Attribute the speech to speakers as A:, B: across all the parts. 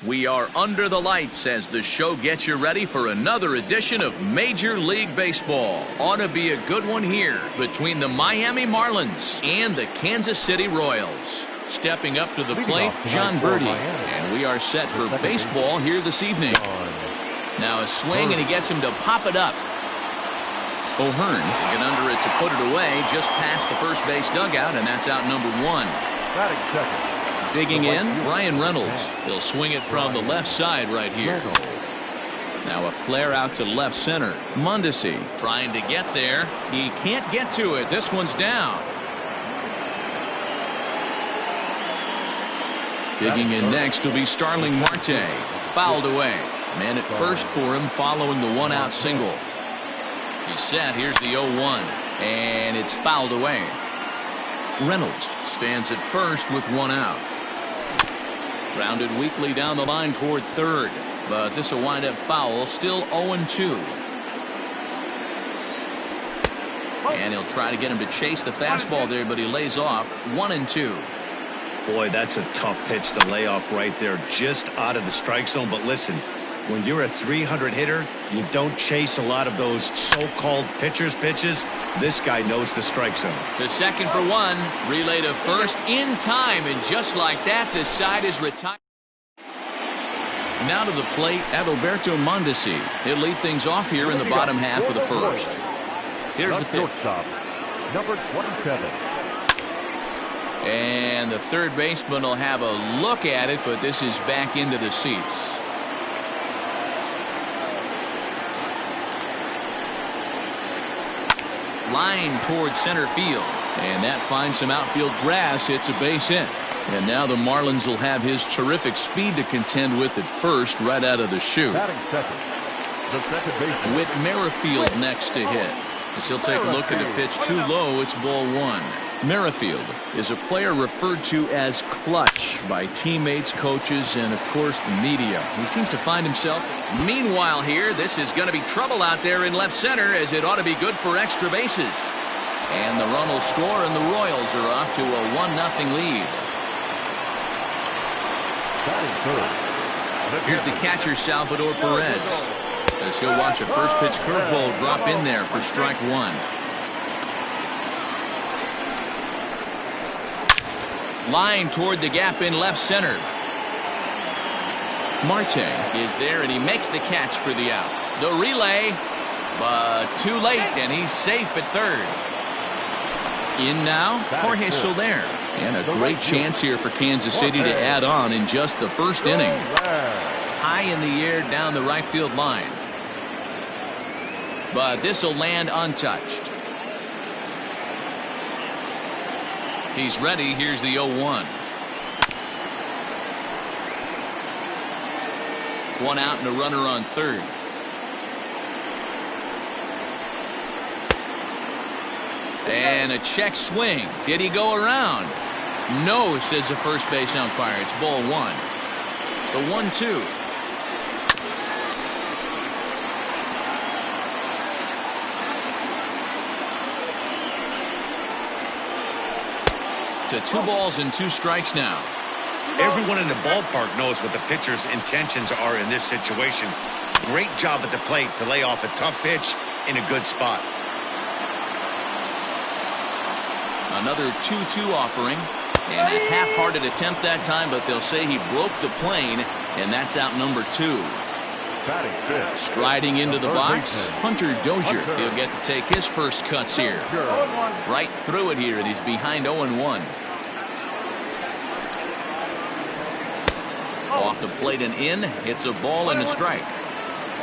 A: We are under the lights as the show gets you ready for another edition of Major League Baseball. Ought to be a good one here between the Miami Marlins and the Kansas City Royals. Stepping up to the plate, John Birdie. And we are set for baseball here this evening. Now a swing, and he gets him to pop it up. O'Hearn get under it to put it away just past the first base dugout, and that's out number one. Digging in, Ryan Reynolds. He'll swing it from the left side right here. Now a flare out to left center. Mondesi trying to get there. He can't get to it. This one's down. Digging in next will be Starling Marte. Fouled away. Man at first for him following the one-out single. He's set. Here's the 0-1. And it's fouled away. Reynolds stands at first with one out. Grounded weakly down the line toward third. But this will wind up foul. Still 0-2. And he'll try to get him to chase the fastball there, but he lays off. 1-2.
B: Boy, that's a tough pitch to lay off right there, just out of the strike zone. But listen, when you're a 300 hitter, you don't chase a lot of those so-called pitchers' pitches. This guy knows the strike zone.
A: The second for one. Relay to first in time, and just like that, this side is retired. Now to the plate, Adalberto Mondesi. He'll lead things off here in the bottom half of the first. Here's the pitch.
C: Number 27.
A: And the third baseman will have a look at it, but this is back into the seats. Line towards center field, and that finds some outfield grass. It's a base hit, and now the Marlins will have his terrific speed to contend with at first right out of the chute. Whit Merrifield next to hit, as he'll take a look at the pitch. Too low. It's ball one. Merrifield is a player referred to as clutch by teammates, coaches, and of course the media. He seems to find himself. Meanwhile here, this is going to be trouble out there in left center, as it ought to be good for extra bases. And the run will score, and the Royals are off to a 1-0 lead. Here's the catcher, Salvador Perez, as he'll watch a first pitch curveball drop in there for strike one. Line toward the gap in left center. Marte is there, and he makes the catch for the out. The relay, but too late, and he's safe at third. In now, Jorge Soler. And a great chance here for Kansas City to add on in just the first inning. High in the air down the right field line. But this will land untouched. He's ready. Here's the 0-1. One out and a runner on third. And a check swing. Did he go around? No, says the first base umpire. It's ball one. The 1-2. To 2 balls and 2 strikes now.
B: Everyone in the ballpark knows what the pitcher's intentions are in this situation. Great job at the plate to lay off a tough pitch in a good spot.
A: Another 2-2 offering, and a half-hearted attempt that time, but they'll say he broke the plane, and that's out number 2. Striding into the box, Hunter Dozier. He'll get to take his first cuts here. Right through it here, and he's behind 0-1. Off the plate and in. It's a ball and a strike.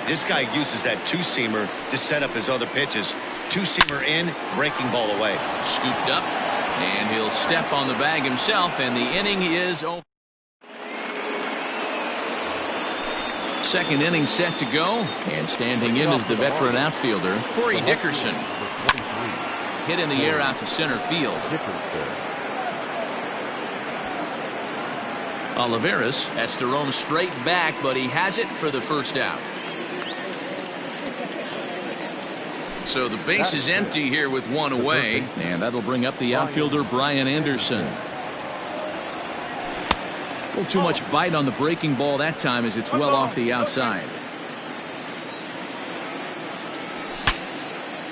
B: This guy uses that two-seamer to set up his other pitches. Two-seamer in, breaking ball away.
A: Scooped up, and he'll step on the bag himself, and the inning is over. Second inning set to go, and standing in is the veteran outfielder, Corey Dickerson. Hit in the air out to center field. Olivares has to roam straight back, but he has it for the first out. So the base is empty here with one away, and that'll bring up the outfielder Brian Anderson. A little too much bite on the breaking ball that time as it's well off the outside.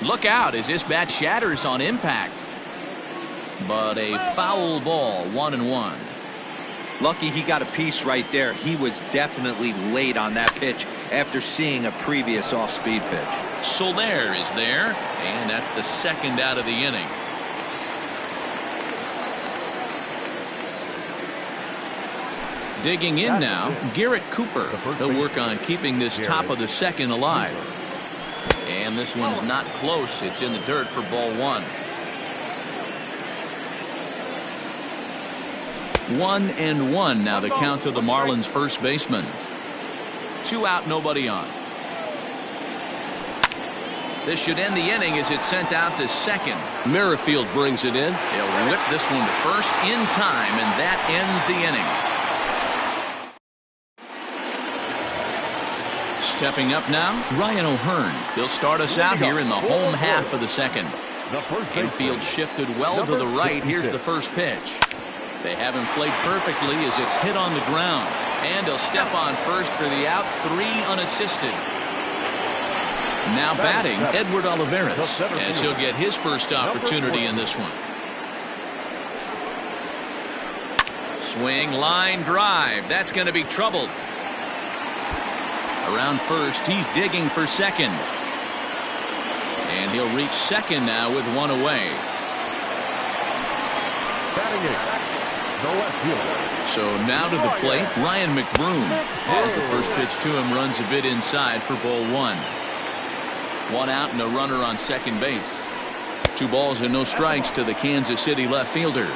A: Look out as this bat shatters on impact. But a foul ball, 1-1.
D: Lucky he got a piece right there. He was definitely late on that pitch after seeing a previous off-speed pitch.
A: Soler is there, and that's the second out of the inning. Digging in now, Garrett Cooper. He'll work on keeping this top of the second alive. And this one's not close. It's in the dirt for ball 1. 1-1 now the count to the Marlins first baseman. 2 out, nobody on. This should end the inning as it's sent out to second. Merrifield brings it in. He'll whip this one to first in time, and that ends the inning. Stepping up now, Ryan O'Hearn. He'll start us out here in the home half of the second. Infield shifted well to the right. Here's the first pitch. They haven't played perfectly as it's hit on the ground. And he'll step on first for the out, 3 unassisted. Now batting, Edward Olivares, as he'll get his first opportunity in this one. Swing, line drive. That's going to be troubled. Around first, he's digging for second. And he'll reach second now with 1 away. So now to the plate, Ryan McBroom. As the first pitch to him runs a bit inside for ball 1. 1 out and a runner on second base. 2 balls and no strikes to the Kansas City left fielder.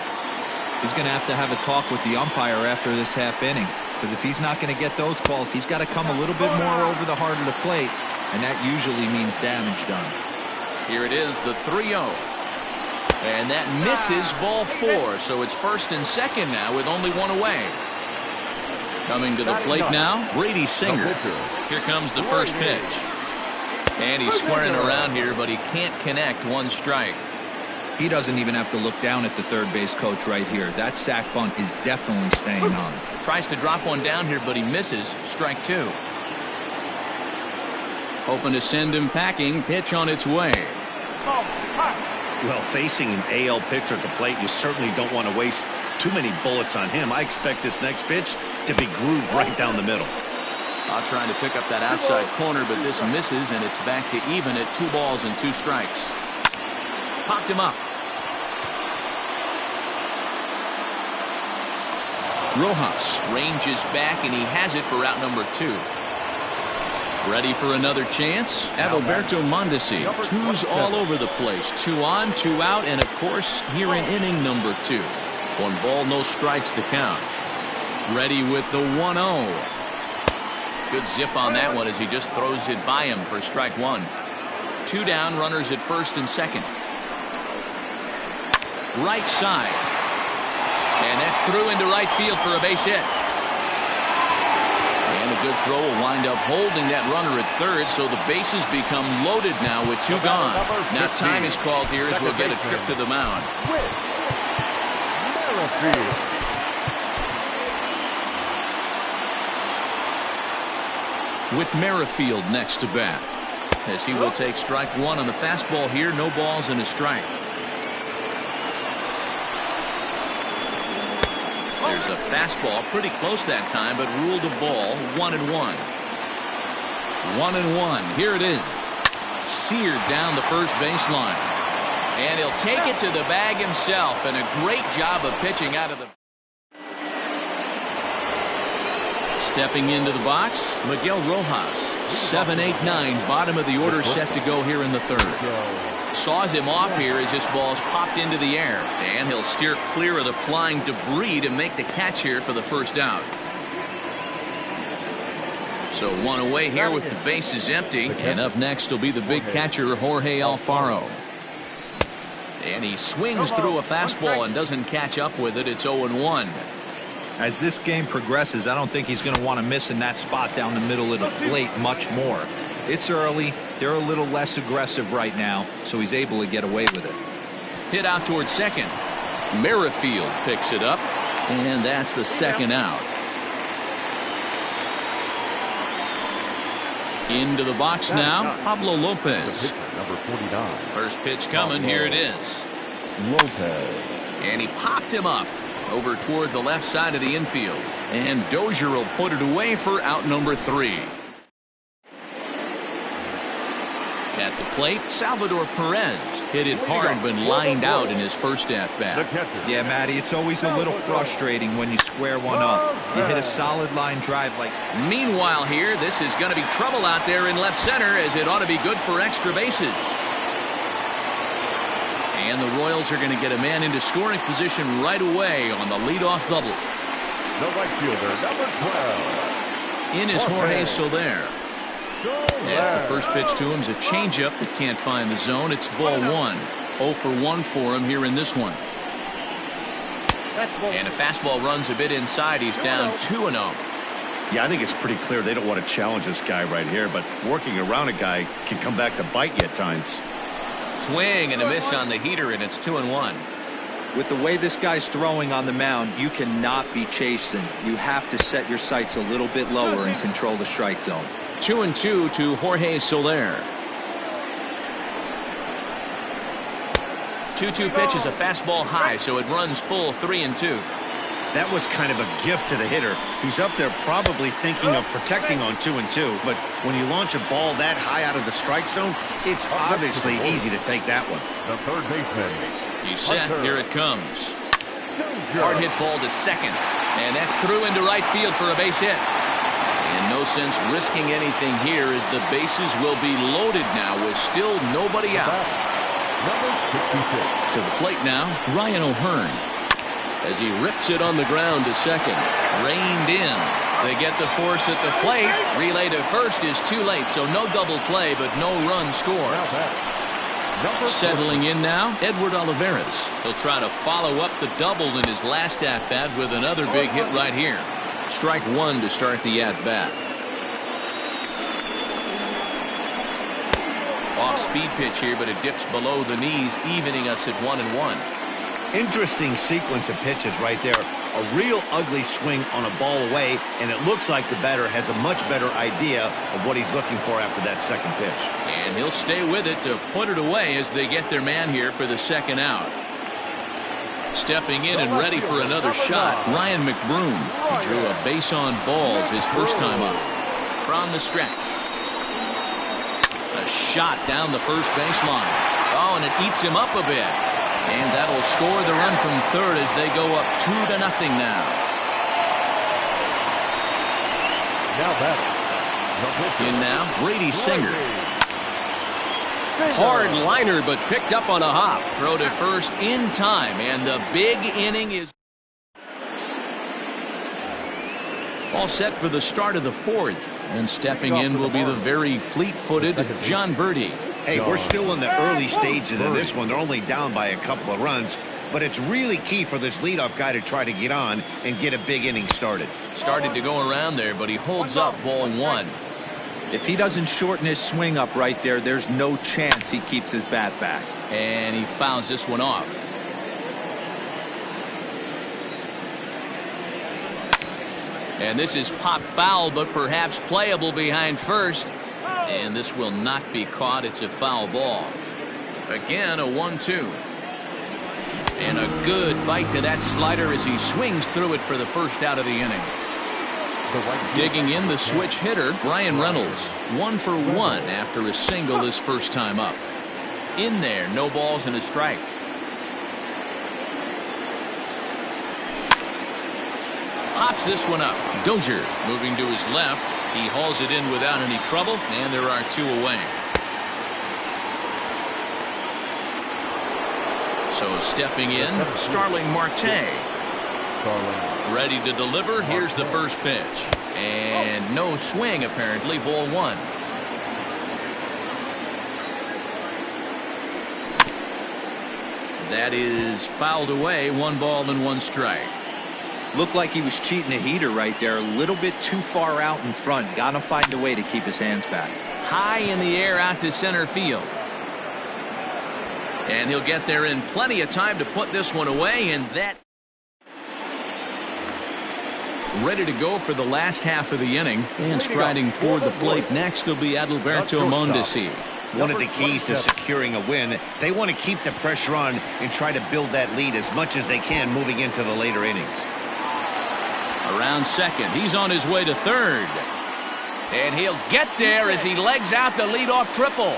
D: He's going to have a talk with the umpire after this half inning. Because if he's not going to get those calls, he's got to come a little bit more over the heart of the plate. And that usually means damage done.
A: Here it is, the 3-0. And that misses ball 4. So it's first and second now with only 1 away. Coming to the plate now, Brady Singer. Here comes the first pitch. And he's squaring around here, but he can't connect. 1 strike.
D: He doesn't even have to look down at the third base coach right here. That sac bunt is definitely staying on.
A: Tries to drop one down here, but he misses. Strike 2. Hoping to send him packing. Pitch on its way.
B: Well, facing an AL pitcher at the plate, you certainly don't want to waste too many bullets on him. I expect this next pitch to be grooved right down the middle.
A: Trying to pick up that outside corner, but this misses, and it's back to even at 2 balls and 2 strikes. Popped him up. Rojas ranges back, and he has it for out number 2. Ready for another chance? Adalberto Mondesi. 2s all over the place. 2 on, 2 out, and of course here in inning number 2. 1 ball, no strikes the count. Ready with the 1-0. Good zip on that one as he just throws it by him for strike 1. 2 down, runners at first and second. Right side. And that's through into right field for a base hit. And a good throw will wind up holding that runner at third, so the bases become loaded now with 2 gone. Now time is called here as we'll get a trip to the mound. With Merrifield next to bat, as he will take strike 1 on the fastball here. No balls and a strike. There's a fastball pretty close that time, but ruled a ball. 1-1. 1-1. Here it is. Seared down the first baseline. And he'll take it to the bag himself, and a great job of pitching out of the... Stepping into the box, Miguel Rojas. 7-8-9, bottom of the order, set to go here in the third. Saws him off here as this ball's popped into the air, and he'll steer clear of the flying debris to make the catch here for the first out. So 1 away here with the bases empty, and up next will be the big catcher Jorge Alfaro. And he swings through a fastball and doesn't catch up with it. It's 0-1.
D: As this game progresses, I don't think he's going to want to miss in that spot down the middle of the plate much more. It's early. They're a little less aggressive right now, so he's able to get away with it.
A: Hit out towards second. Merrifield picks it up, and that's the second out. Into the box now, Pablo Lopez.
C: Number 49.
A: First pitch coming. Here it is.
C: Lopez.
A: And he popped him up over toward the left side of the infield. And Dozier will put it away for out number 3. At the plate, Salvador Perez hit it hard when lined out in his first at-bat.
D: Yeah, Matty, it's always a little frustrating when you square one up. You hit a solid line drive like...
A: Meanwhile here, this is going to be trouble out there in left center, as it ought to be good for extra bases. And the Royals are going to get a man into scoring position right away on the leadoff double.
C: The right fielder, number 12.
A: In is Jorge Soler. As the first pitch to him is a changeup that can't find the zone. It's ball 1. 0 for 1 for him here in this one. And a fastball runs a bit inside. He's down 2-0.
B: Yeah, I think it's pretty clear they don't want to challenge this guy right here, but working around a guy can come back to bite you at times.
A: Swing and a miss on the heater, and it's 2-1.
D: With the way this guy's throwing on the mound, you cannot be chasing. You have to set your sights a little bit lower and control the strike zone.
A: 2-2 to Jorge Soler. 2-2 pitch is a fastball high, so it runs full 3-2.
B: That was kind of a gift to the hitter. He's up there probably thinking of protecting on 2-2, but when you launch a ball that high out of the strike zone, it's obviously easy to take that one.
C: The third baseman.
A: He's set. Here it comes. Hard hit ball to second, and that's through into right field for a base hit. And no sense risking anything here, as the bases will be loaded now with still nobody out.
C: Number 66.
A: To the plate now, Ryan O'Hearn, as he rips it on the ground to second. Reined in. They get the force at the plate. Relay to first is too late, so no double play, but no run scores. Settling in now, Edward Olivares. He'll try to follow up the double in his last at-bat with another big hit right here. Strike 1 to start the at-bat. Off-speed pitch here, but it dips below the knees, evening us at 1-1.
B: Interesting sequence of pitches right there. A real ugly swing on a ball away, and it looks like the batter has a much better idea of what he's looking for after that second pitch.
A: And he'll stay with it to put it away as they get their man here for the second out. Stepping in and ready for another shot, Ryan McBroom. He drew a base on balls his first time up. From the stretch. A shot down the first baseline. Oh, and it eats him up a bit. And that'll score the run from third as they go up 2-0 now. In now, Brady Singer. Hard liner, but picked up on a hop. Throw to first in time, and the big inning is all set for the start of the fourth. And stepping in will be the very fleet-footed John Birdie.
B: Hey, we're still in the early stages of this one. They're only down by a couple of runs, but it's really key for this leadoff guy to try to get on and get a big inning started.
A: Started to go around there, but he holds up ball 1.
D: If he doesn't shorten his swing up right there, there's no chance he keeps his bat back.
A: And he fouls this one off. And this is pop foul, but perhaps playable behind first. And this will not be caught. It's a foul ball. Again, a 1-2. And a good bite to that slider as he swings through it for the first out of the inning. Digging in the switch hitter, Brian Reynolds. 1 for 1 after a single his first time up. In there, no balls and a strike. Pops this one up. Dozier moving to his left. He hauls it in without any trouble, and there are 2 away. So stepping in, Starling Marte. Ready to deliver. Here's the first pitch. And no swing, apparently. Ball 1. That is fouled away. 1 ball and 1 strike.
D: Looked like he was cheating a heater right there. A little bit too far out in front. Gotta find a way to keep his hands back.
A: High in the air out to center field. And he'll get there in plenty of time to put this one away, and that ready to go for the last half of the inning. And striding toward the plate next will be Adalberto Mondesi.
B: One of the keys to securing a win, they want to keep the pressure on and try to build that lead as much as they can moving into the later innings.
A: Around second, he's on his way to third. And he'll get there as he legs out the leadoff triple.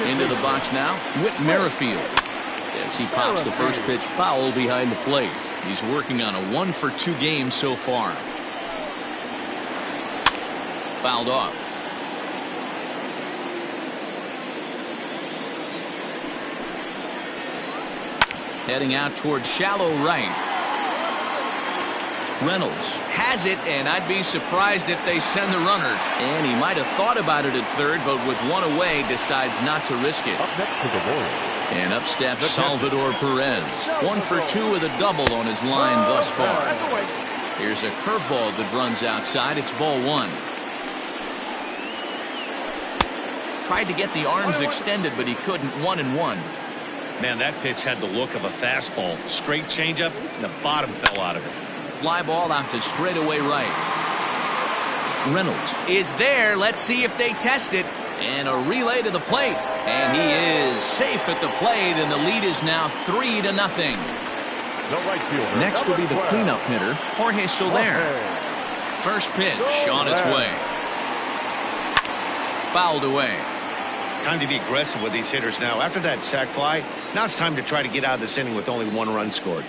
A: Into the box now, Whit Merrifield. As he pops the first pitch foul behind the plate. He's working on a 1-for-2 game so far. Fouled off. Heading out towards shallow right. Reynolds has it, and I'd be surprised if they send the runner. And he might have thought about it at third, but with one away, decides not to risk it.
C: Up next to the ball.
A: And up steps Salvador Perez. 1-for-2 with a double on his line thus far. Here's a curveball that runs outside. It's ball one. Tried to get the arms extended, but he couldn't. 1-1.
B: Man, that pitch had the look of a fastball. Straight changeup, and the bottom fell out of it.
A: Fly ball out to straightaway right. Reynolds is there. Let's see if they test it. And a relay to the plate. And he is safe at the plate, and the lead is now 3-0.
C: The right fielder.
A: Next will be the cleanup hitter, Jorge Soler. First pitch on its way. Fouled away.
B: Time to be aggressive with these hitters now. After that sac fly, now it's time to try to get out of this inning with only 1 run scored.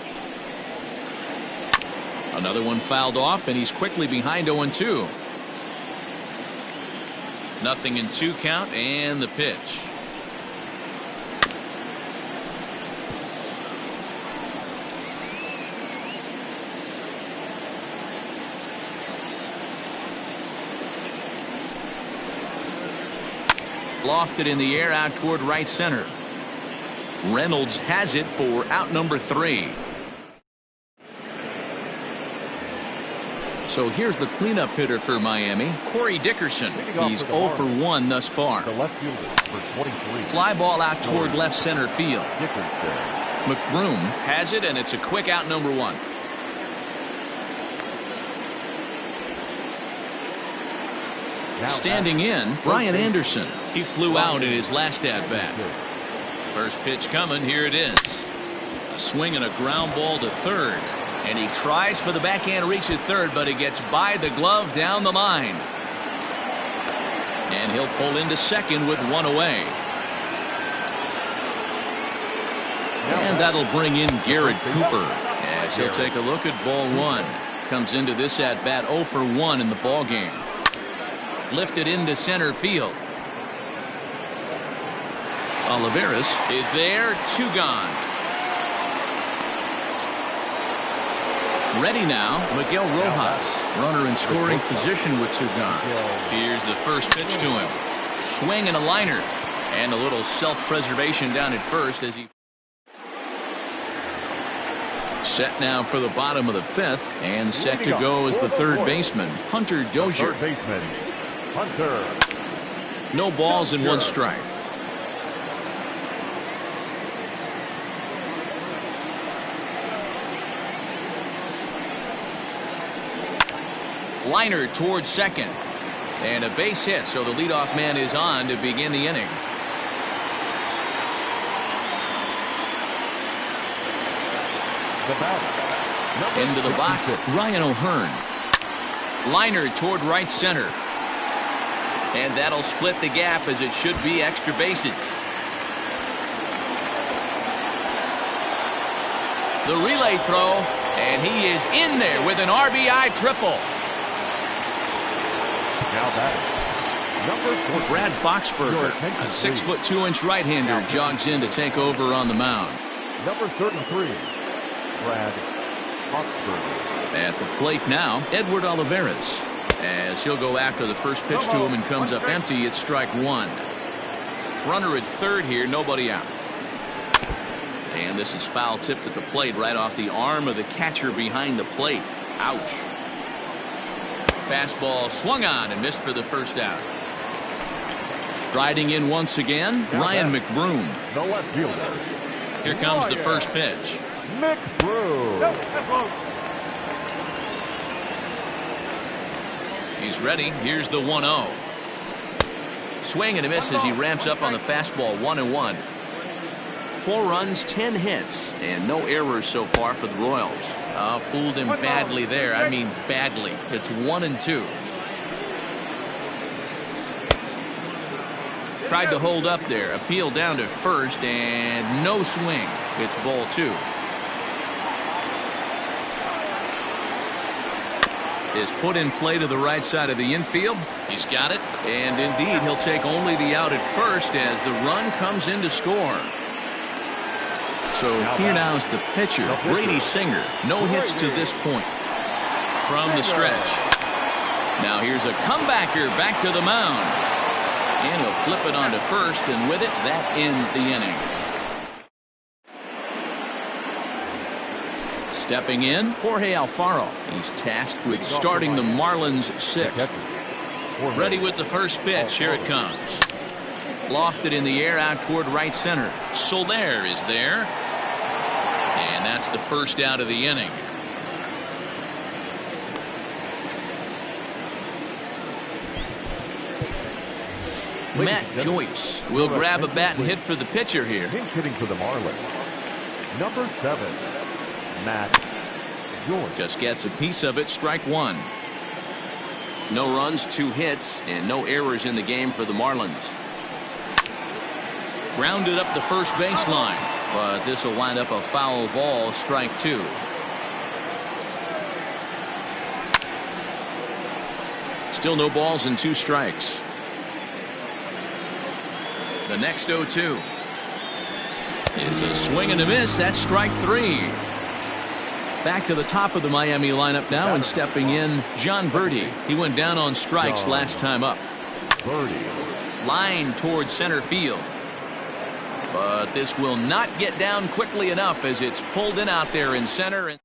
A: Another one fouled off, and he's quickly behind 0-2. 0-2 count, and the pitch. Lofted in the air out toward right center. Reynolds has it for out number 3. So here's the cleanup hitter for Miami, Corey Dickerson. He's 0 for 1 thus far.
C: The left fielder for 23.
A: Fly ball out toward left center field.
C: Dickerson.
A: McBroom has it, and it's a quick out number 1. Standing in, Brian Anderson. He flew out in his last at-bat. First pitch coming. Here it is. A swing and a ground ball to third. And he tries for the backhand reach at third, but it gets by the glove down the line. And he'll pull into second with 1 away. And that'll bring in Garrett Cooper as he'll take a look at ball 1. Comes into this at-bat 0 for 1 in the ball game. Lifted into center field. Olivares is there. 2 gone. Ready now, Miguel Rojas. Runner in scoring position with 2 gone. Here's the first pitch to him. Swing and a liner. And a little self-preservation down at first as he... Set now for the bottom of the 5th. And set to go is the third baseman, Hunter Dozier.
C: Third baseman, Hunter.
A: No balls and 1 strike. Liner towards second. And a base hit, so the leadoff man is on to begin the inning. Into the box, Ryan O'Hearn. Liner toward right center. And that'll split the gap as it should be extra bases. The relay throw, and he is in there with an RBI triple.
C: Now that number 4.
A: Brad Boxberger, a 6'2" right-hander, jogs in to take over on the mound.
C: Number 33, Brad Boxberger.
A: At the plate now, Edward Olivares. As he'll go after the first pitch to him and comes up empty, it's strike 1. Runner at third here, nobody out. And this is foul tipped at the plate right off the arm of the catcher behind the plate. Ouch. Fastball swung on and missed for the first out. Striding in once again, Ryan McBroom.
C: The left fielder.
A: Here comes the first pitch. He's ready. Here's the 1-0. Swing and a miss as he ramps up on the fastball. 1-1. 4 runs, 10 hits, and no errors so far for the Royals. Fooled him badly there. I mean badly. It's 1-2. Tried to hold up there. Appeal down to first, and no swing. It's ball 2. Is put in play to the right side of the infield. He's got it. And indeed, he'll take only the out at first as the run comes in to score. So here now's the pitcher, Brady Singer. No hits to this point from the stretch. Now here's a comebacker back to the mound. And he'll flip it onto first, and with it, that ends the inning. Stepping in, Jorge Alfaro. He's tasked with starting the Marlins 6th. Ready with the first pitch. Here it comes. Lofted in the air out toward right center. Soler is there. And that's the first out of the inning. Matt Joyce will grab a bat and hit for the pitcher here.
C: Hitting for the Marlins. Number 7, Matt Joyce.
A: Just gets a piece of it. Strike 1. No runs, 2 hits, and no errors in the game for the Marlins. Grounded up the first baseline, but this will wind up a foul ball. Strike 2. Still no balls and 2 strikes. The next 0-2 is a swing and a miss. That's strike 3. Back to the top of the Miami lineup now, and stepping in, John Birdie. He went down on strikes last time up. Line towards center field. But this will not get down quickly enough as it's pulled in out there in center.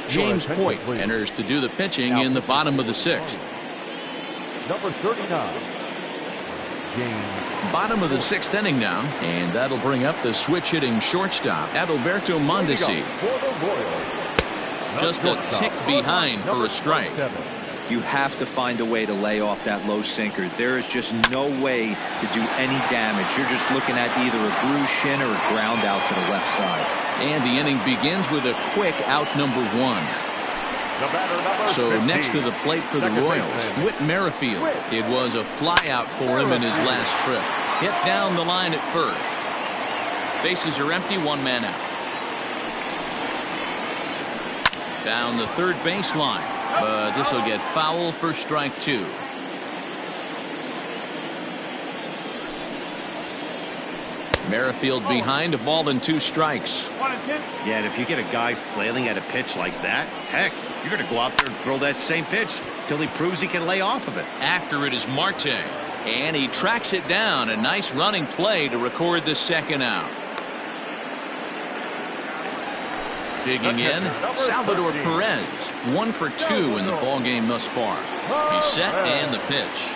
A: James Hoyt enters to do the pitching in the bottom of the 6th.
C: Number 39.
A: Bottom of the 6th inning now, and that'll bring up the switch-hitting shortstop, Adalberto Mondesi. Just a tick behind for a strike.
D: You have to find a way to lay off that low sinker. There is just no way to do any damage. You're just looking at either a bruised shin or a ground out to the left side.
A: And the inning begins with a quick out number 1. So next to the plate for the Royals, Whit Merrifield. It was a fly out for him in his last trip. Hit down the line at first. Bases are empty, 1 man out. Down the third baseline, but this will get foul for strike 2. Merrifield behind, a ball and 2 strikes.
B: Yeah, and if you get a guy flailing at a pitch like that, heck, you're going to go out there and throw that same pitch till he proves he can lay off of it.
A: After it is Marte, and he tracks it down. A nice running play to record the 2nd out. Digging in, Salvador Perez. 1 for 2 in the ballgame thus far. He's set, and the pitch.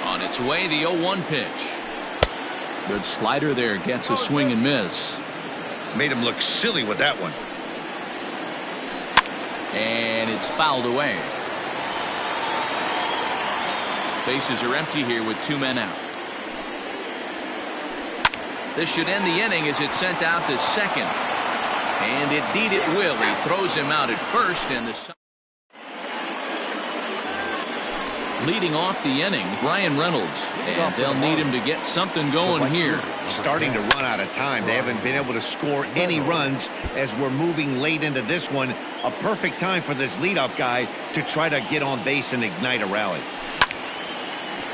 A: On its way, the 0-1 pitch. Good slider there, gets a swing and miss.
B: Made him look silly with that one.
A: And it's fouled away. Bases are empty here with 2 men out. This should end the inning as it's sent out to second. And indeed it will. He throws him out at first, and the leading off the inning, Brian Reynolds, and they'll need him to get something going here.
B: Starting to run out of time. They haven't been able to score any runs as we're moving late into this one. A perfect time for this leadoff guy to try to get on base and ignite a rally.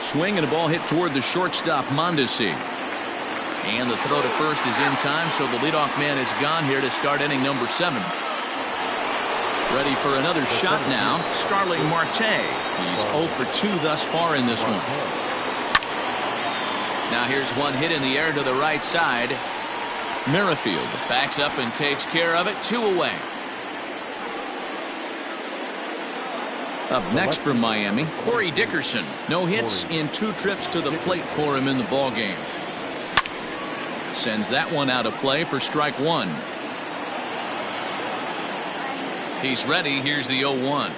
A: Swing and a ball hit toward the shortstop, Mondesi. And the throw to first is in time, so the leadoff man is gone here to start inning number 7. Ready for another shot now, Starling Marte. He's 0 for 2 thus far in this one. Now here's one hit in the air to the right side. Merrifield backs up and takes care of it. 2 away. Up next from Miami, Corey Dickerson. No hits in 2 trips to the plate for him in the ballgame. Sends that one out of play for strike 1. He's ready. Here's the 0-1.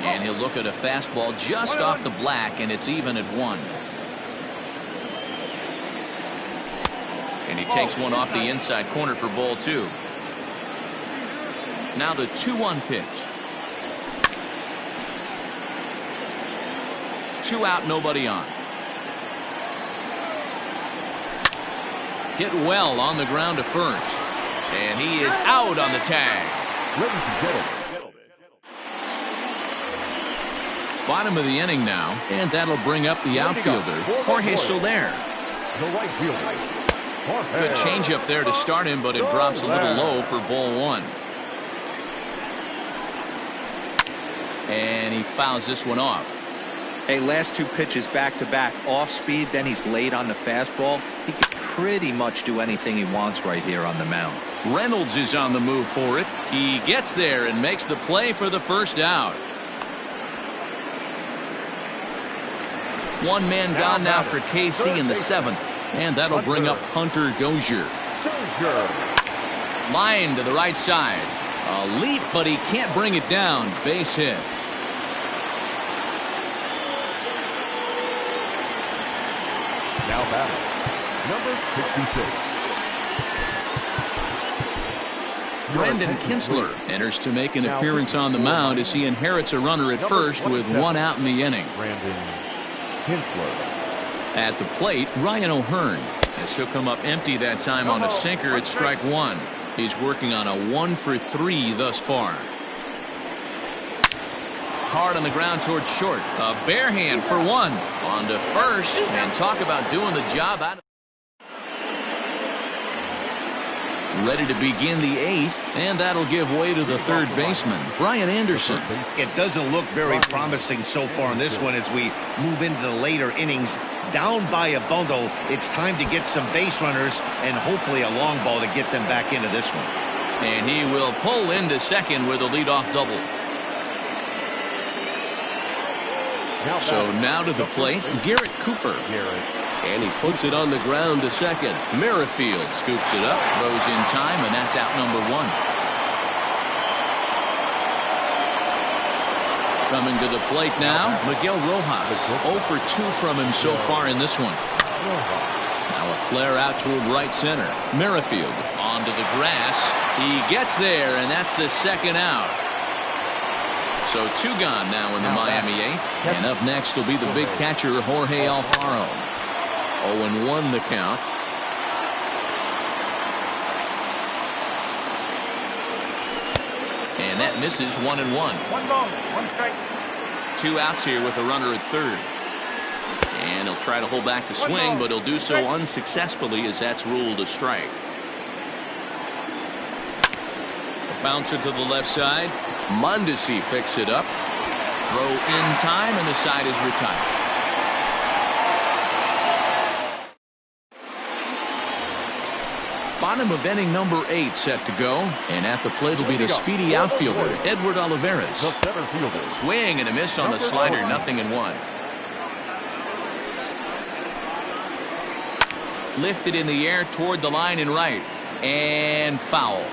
A: And he'll look at a fastball just off the black, and it's even at 1. And he takes one off the inside corner for ball 2. Now the 2-1 pitch. 2 out, nobody on. Hit well on the ground to first. And he is out on the tag.
C: Ladies and gentlemen.
A: Bottom of the inning now, and that'll bring up the outfielder, Jorge Soler.
C: The right fielder.
A: Good changeup there to start him, but it drops a little low for ball 1. And he fouls this one off.
D: Hey, last 2 pitches back-to-back off speed, then he's late on the fastball. He can pretty much do anything he wants right here on the mound.
A: Reynolds is on the move for it. He gets there and makes the play for the first out. 1 man gone now for KC in the 7th. And that'll bring up Hunter Dozier. Line to the right side. A leap, but he can't bring it down. Base hit.
C: Now batting, number 66.
A: Brandon Kinsler enters to make an appearance on the mound as he inherits a runner at first with 1 out in the inning.
C: Brandon Kinsler.
A: At the plate, Ryan O'Hearn, as he'll come up empty that time on a sinker at strike 1. He's working on a 1 for 3 thus far. Hard on the ground towards short. A bare hand for 1. On to first, and talk about doing the job out of. Ready to begin the 8th, and that'll give way to the 3rd baseman, Brian Anderson.
B: It doesn't look very promising so far in this one as we move into the later innings. Down by a bundle, it's time to get some base runners and hopefully a long ball to get them back into this one.
A: And he will pull into second with a leadoff double. So now to the plate, Garrett Cooper. And he puts it on the ground to second. Merrifield scoops it up, throws in time, and that's out number 1. Coming to the plate now, Miguel Rojas. 0 for 2 from him so far in this one. Now a flare out toward right center. Merrifield onto the grass. He gets there, and that's the 2nd out. So 2 gone now in the Miami 8th. And up next will be the big catcher, Jorge Alfaro. 0-1 the count. And that misses. 1-1.
C: 1 ball, 1 strike.
A: 2 outs here with a runner at third. And he'll try to hold back the swing, but he'll do so unsuccessfully as that's ruled a strike. A bouncer to the left side. Mondesi picks it up. Throw in time, and the side is retired. Bottom of inning number 8 set to go. And at the plate will be the speedy outfielder, Edward Olivares. Swing and a miss on the slider, 0-1. Lifted in the air toward the line and right. And foul.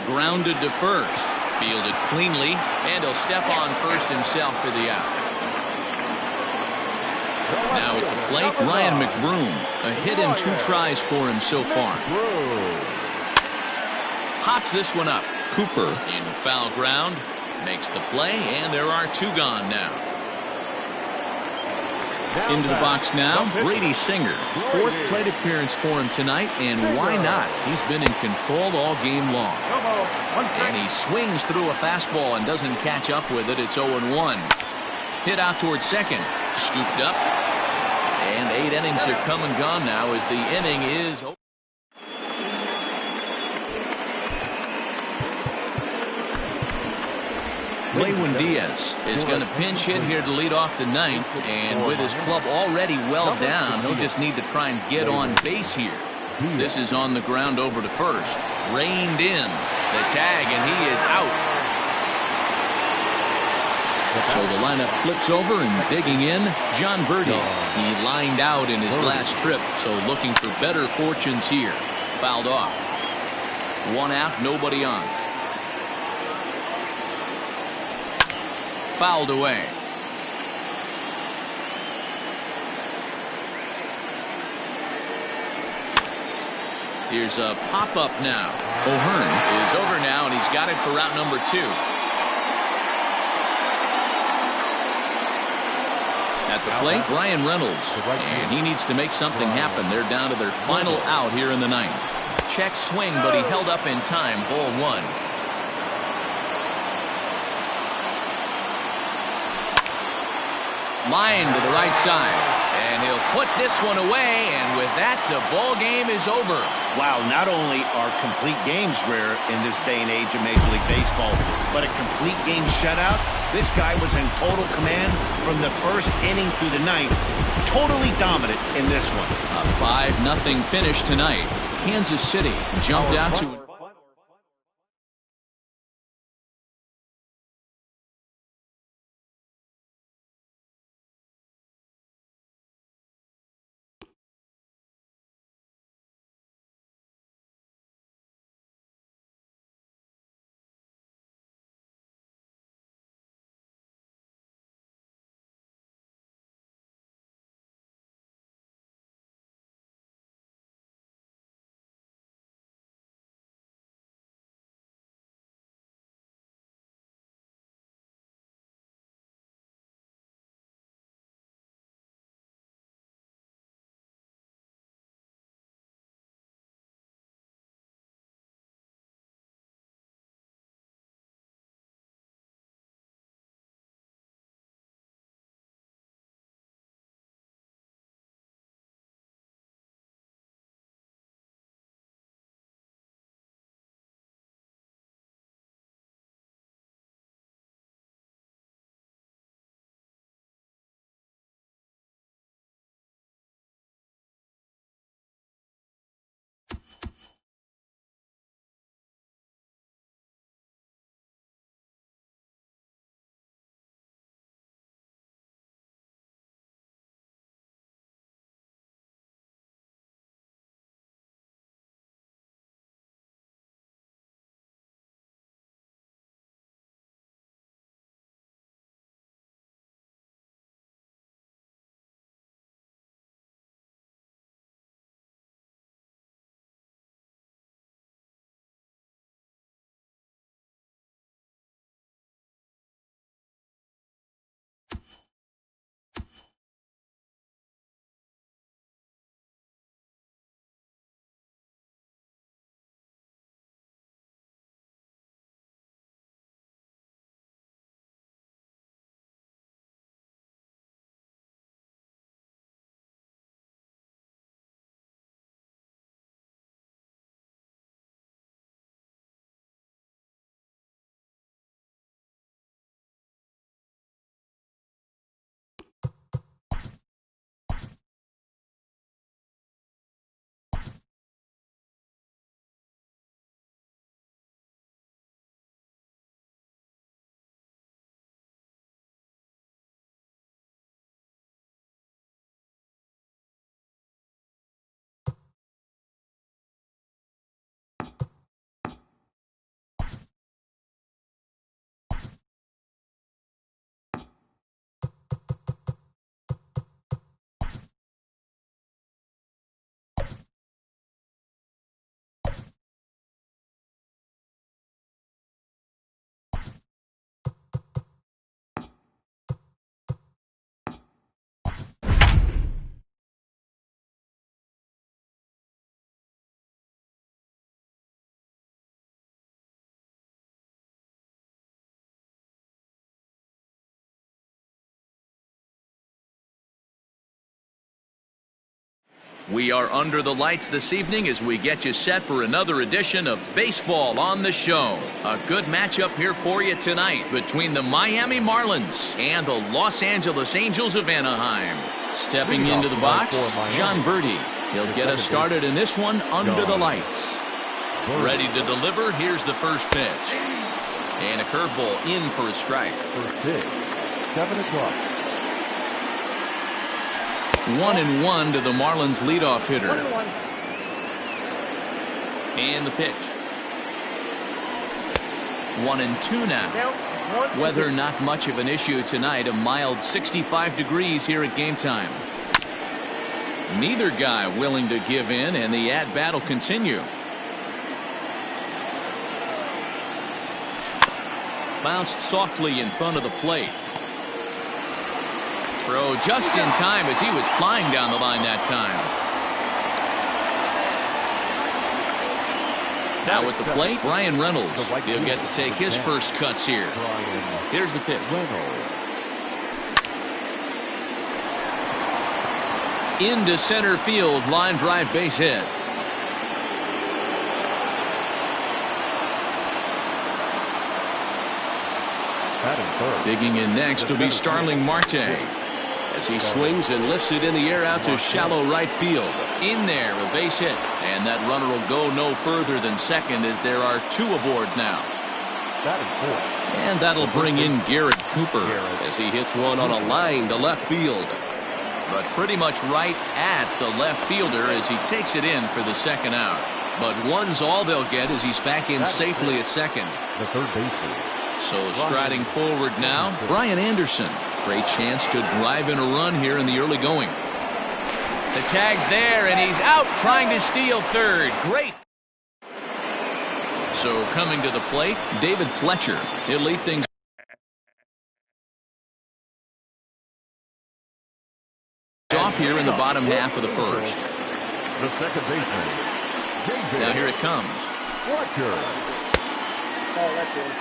A: Grounded to first. Fielded cleanly. And he'll step on first himself for the out. Now at the plate, Ryan McBroom. A hit in 2 tries for him so far. Hops this one up. Cooper in foul ground. Makes the play, and there are 2 gone now. Into the box now, Brady Singer. 4th plate appearance for him tonight, and why not? He's been in control all game long. And he swings through a fastball and doesn't catch up with it. It's 0-1. Hit out towards second. Scooped up. And 8 innings have come and gone now as the inning is over. Lewin Diaz is going to pinch hit here to lead off the 9th, and with his club already well down, he'll just need to try and get on base here. This is on the ground over to first. reined in. The tag, and he is out. So the lineup flips over, and digging in, John Birdie. He lined out in his last trip, so looking for better fortunes here. Fouled off. One out, nobody on. Fouled away. Here's a pop-up now. O'Hearn is over now, and he's got it for route number 2. At the plate, Brian Reynolds. And he needs to make something happen. They're down to their final out here in the 9th. Check swing, but he held up in time. Ball 1. Line to the right side. And he'll put this one away, and with that, the ball game is over.
B: Wow, not only are complete games rare in this day and age of Major League Baseball, but a complete game shutout. This guy was in total command from the first inning through the 9th. Totally dominant in this one.
A: A 5-0 finish tonight. Kansas City jumped out to... We are under the lights this evening as we get you set for another edition of Baseball on the Show. A good matchup here for you tonight between the Miami Marlins and the Los Angeles Angels of Anaheim. Stepping into the box, John Birdie. He'll get us started in this one under the lights. Ready to deliver. Here's the first pitch. And a curveball in for a strike.
C: First pitch, 7 o'clock.
A: 1-1 to the Marlins leadoff hitter. And the pitch. 1-2 now. Weather not much of an issue tonight. A mild 65 degrees here at game time. Neither guy willing to give in, and the at-bat will continue. Bounced softly in front of the plate. Throw just in time as he was flying down the line that time. Now at the plate, Brian Reynolds. He'll get to take his first cuts here. Here's the pitch. Into center field, line drive, base hit. Digging in next will be Starling Marte as he swings and lifts it in the air out to shallow right field. In there, a base hit, and that runner will go no further than second as there are 2 aboard now. And that'll bring in Garrett Cooper as he hits one on a line to left field. But pretty much right at the left fielder as he takes it in for the second out. But one's all they'll get as he's back in safely at second.
C: The third baseman.
A: So striding forward now, Brian Anderson. Great chance to drive in a run here in the early going. The tag's there, and he's out trying to steal third. Great. So coming to the plate, David Fletcher. He'll lead things off here in the bottom half of the first.
C: The second baseman.
A: Now here it comes.
C: Fletcher.
E: Oh, that's it.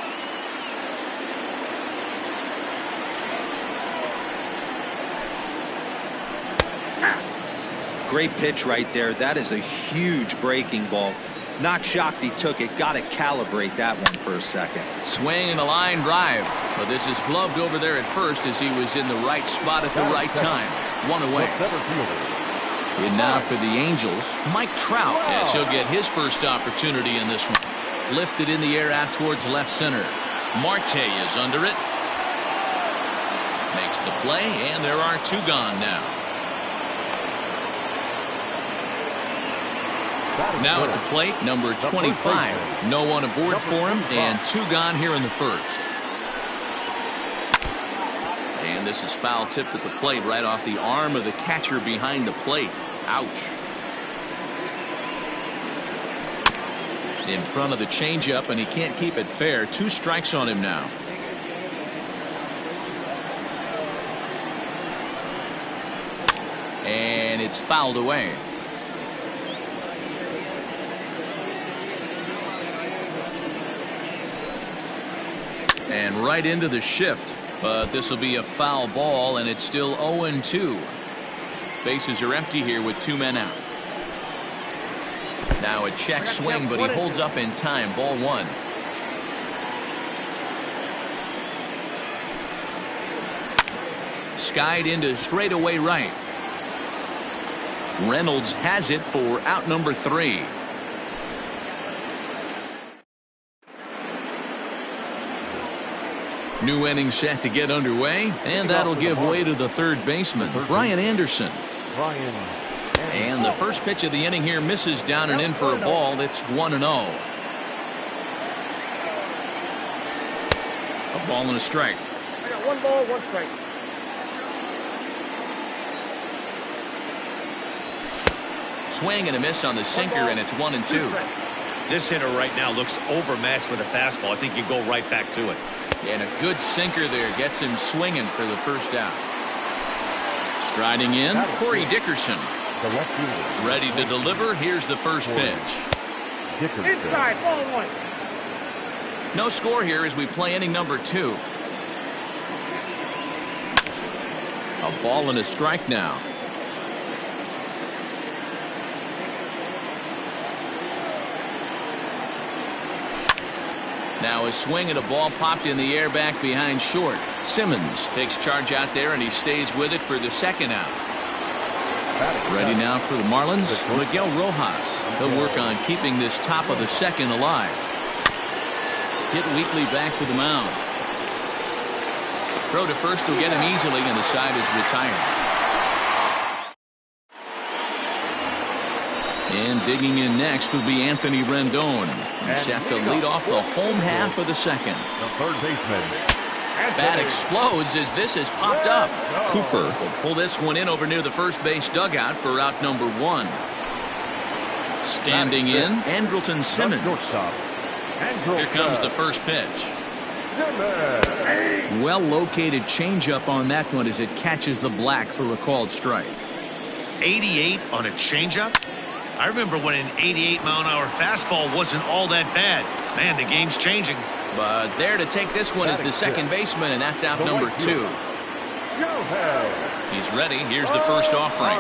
D: Great pitch right there. That is a huge breaking ball. Not shocked he took it. Got to calibrate that one for a second.
A: Swing and a line drive. But this is gloved over there at first as he was in the right spot at the right time. One away. And now for the Angels, Mike Trout, as he'll get his first opportunity in this one. Lifted in the air out towards left center. Marte is under it. Makes the play, and there are 2 gone now. Now at the plate, number 25. No one aboard for him, and 2 gone here in the first. And this is foul tipped at the plate right off the arm of the catcher behind the plate. Ouch. In front of the changeup, and he can't keep it fair. 2 strikes on him now. And it's fouled away. And right into the shift. But this will be a foul ball, and it's still 0-2. Bases are empty here with 2 men out. Now a check swing, but he holds up in time. Ball 1. Skied into straightaway right. Reynolds has it for out number 3. New inning set to get underway, and that'll give way to the third baseman, Brian Anderson. And the first pitch of the inning here misses down and in for a ball. It's 1-0. A ball and a strike.
E: I got 1 ball, 1 strike.
A: Swing and a miss on the sinker, and it's 1-2.
B: This hitter right now looks overmatched with a fastball. I think you go right back to it.
A: And a good sinker there gets him swinging for the first out. Striding in, Corey Dickerson. Ready to deliver. Here's the first pitch.
E: Inside, ball 1.
A: No score here as we play inning number 2. A ball and a strike now. Now a swing and a ball popped in the air back behind short. Simmons takes charge out there, and he stays with it for the second out. Ready now for the Marlins, Miguel Rojas. He'll work on keeping this top of the second alive. Hit weakly back to the mound. Throw to first will get him easily, and the side is retired. And digging in next will be Anthony Rendon. He's set to lead off the home half of the second.
C: The third baseman.
A: Bat explodes as this has popped up. Cooper will pull this one in over near the first base dugout for out number 1. Standing in, Andrelton Simmons. Here comes the first pitch. Well located changeup on that one as it catches the black for a called strike.
B: 88 on a changeup? I remember when an 88-mile-an-hour fastball wasn't all that bad. Man, the game's changing.
A: But there to take this one is the second baseman, and that's out number 2. He's ready. Here's the first offering.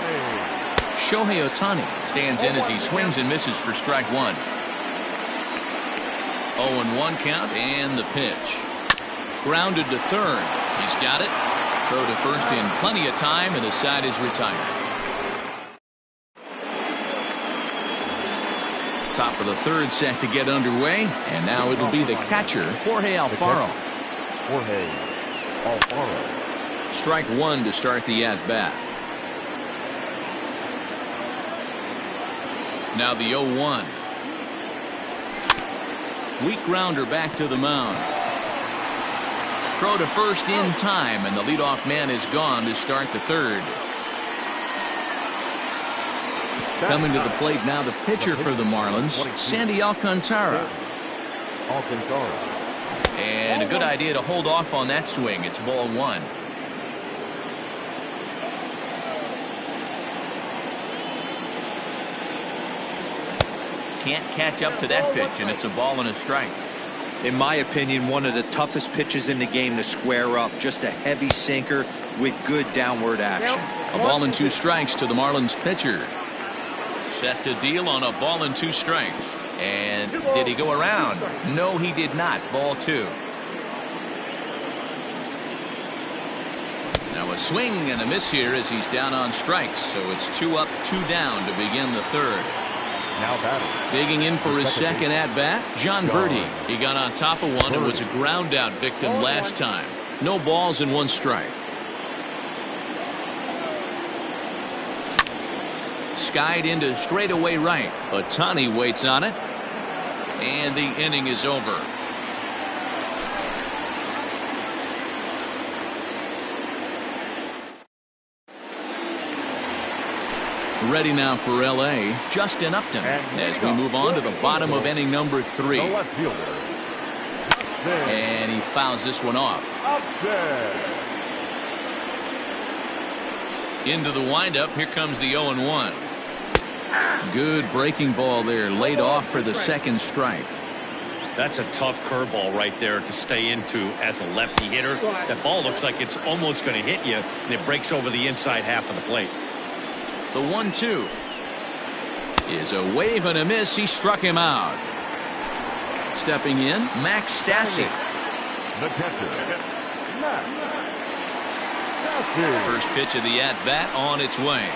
A: Shohei Ohtani stands in as he swings and misses for strike 1. 0-1 count, and the pitch. Grounded to third. He's got it. Throw to first in plenty of time, and the side is retired. Top of the third set to get underway, and now it'll be the catcher, Jorge Alfaro. Strike 1 to start the at-bat. Now the 0-1. Weak grounder back to the mound. Throw to first in time, and the leadoff man is gone to start the third. Coming to the plate now, the pitcher for the Marlins, Sandy Alcantara. And a good idea to hold off on that swing. It's ball 1. Can't catch up to that pitch, and it's a ball and a strike.
D: In my opinion, one of the toughest pitches in the game to square up. Just a heavy sinker with good downward action.
A: A ball and 2 strikes to the Marlins pitcher. Set to deal on a ball and 2 strikes. And did he go around? No, he did not. Ball 2. Now a swing and a miss here as he's down on strikes. So it's 2 up, 2 down to begin the third.
C: Now batting.
A: Digging in for his second at-bat, John Birdie. He got on top of one and was a ground-out victim last time. No balls and 1 strike. Skied into straightaway right. Ohtani waits on it. And the inning is over. Ready now for L.A., Justin Upton, as we move on to the bottom of inning number 3. And he fouls this one off. Into the windup. Here comes the 0-1. Good breaking ball there, laid off for the second strike.
B: That's a tough curveball right there to stay into as a lefty hitter. That ball looks like it's almost going to hit you, and it breaks over the inside half of the plate.
A: The 1-2 is a wave and a miss. He struck him out. Stepping in, Max Stassi.
C: The catcher.
A: First pitch of the at-bat on its way.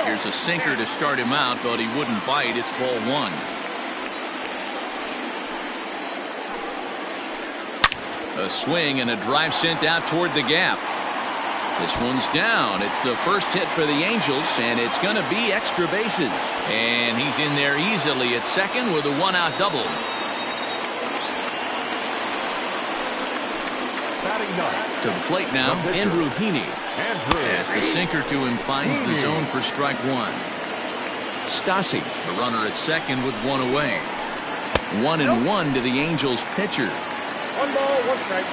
A: Here's a sinker to start him out, but he wouldn't bite. It's ball 1. A swing and a drive sent out toward the gap. This one's down. It's the first hit for the Angels, and it's going to be extra bases. And he's in there easily at second with a 1-out double. To the plate now, Andrew Heaney. As the sinker to him finds the zone for strike 1. Stassi, the runner at second with 1 away. 1-1 to the Angels pitcher.
E: 1 ball, 1 strike.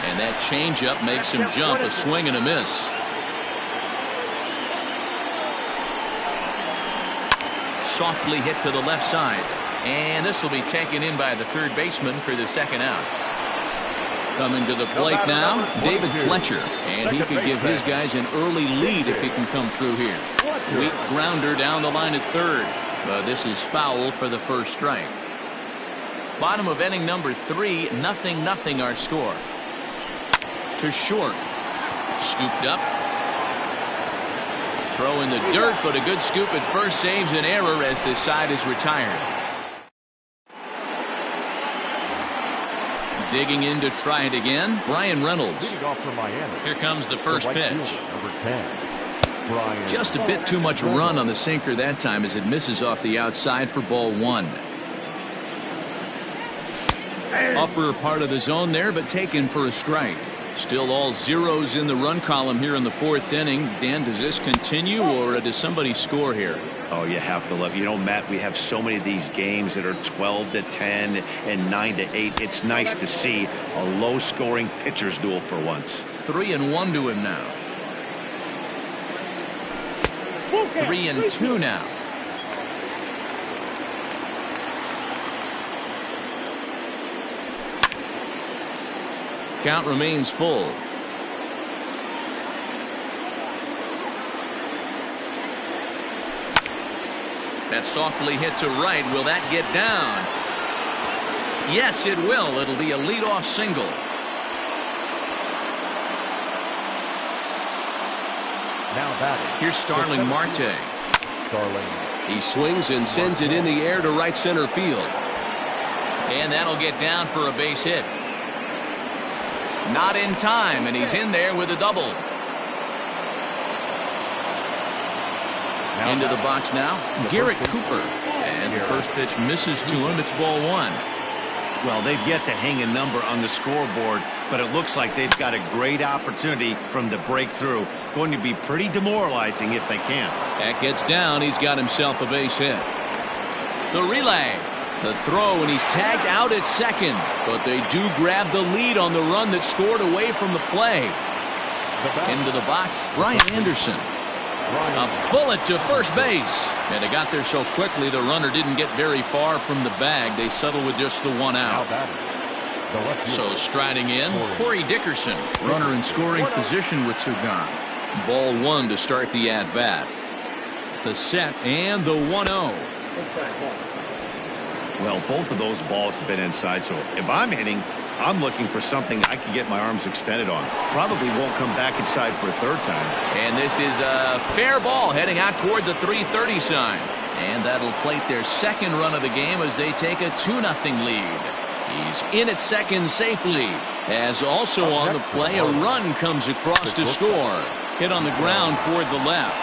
A: And that changeup makes him jump. A swing and a miss. Softly hit to the left side. And this will be taken in by the third baseman for the second out. Coming to the plate now, David Fletcher. And he could give his guys an early lead if he can come through here. Weak grounder down the line at third. But this is foul for the first strike. Bottom of inning number 3, 0-0 our score. To short. Scooped up. Throw in the dirt, but a good scoop at first saves an error as this side is retired. Digging in to try it again, Brian Reynolds. Here comes the first pitch.
C: Number 10, Brian.
A: Just a bit too much run on the sinker that time as it misses off the outside for ball 1. Upper part of the zone there, but taken for a strike. Still all zeros in the run column here in the 4th inning. Dan, does this continue or does somebody score here?
B: Oh, you have to love. You know, Matt, we have so many of these games that are 12-10 and 9-8. It's nice to see a low-scoring pitcher's duel for once.
A: 3-1 to him now. 3-2 now. Count remains full. That softly hit to right. Will that get down? Yes, it will. It'll be a leadoff single.
C: Now batting.
A: Here's Starling Marte. He swings and sends it in the air to right center field. And that'll get down for a base hit. Not in time, and he's in there with a double. Into the box now, Garrett Cooper. As the first pitch misses to him, it's ball 1.
B: Well, they've yet to hang a number on the scoreboard, but it looks like they've got a great opportunity from the breakthrough. Going to be pretty demoralizing if they can't.
A: That gets down. He's got himself a base hit. The relay. The throw, and he's tagged out at second. But they do grab the lead on the run that scored away from the play. Into the box, Brian Anderson. A bullet to first base. And it got there so quickly the runner didn't get very far from the bag. They settled with just the one out. So striding in, Corey Dickerson. Runner in scoring position with Sugan. Ball 1 to start the at-bat. The set and the 1-0.
B: Well, both of those balls have been inside, so if I'm hitting, I'm looking for something I can get my arms extended on. Probably won't come back inside for a third time.
A: And this is a fair ball heading out toward the 330 sign. And that'll plate their second run of the game as they take a 2-0 lead. He's in at second safely. As also on the play, a run comes across to score. Hit on the ground toward the left.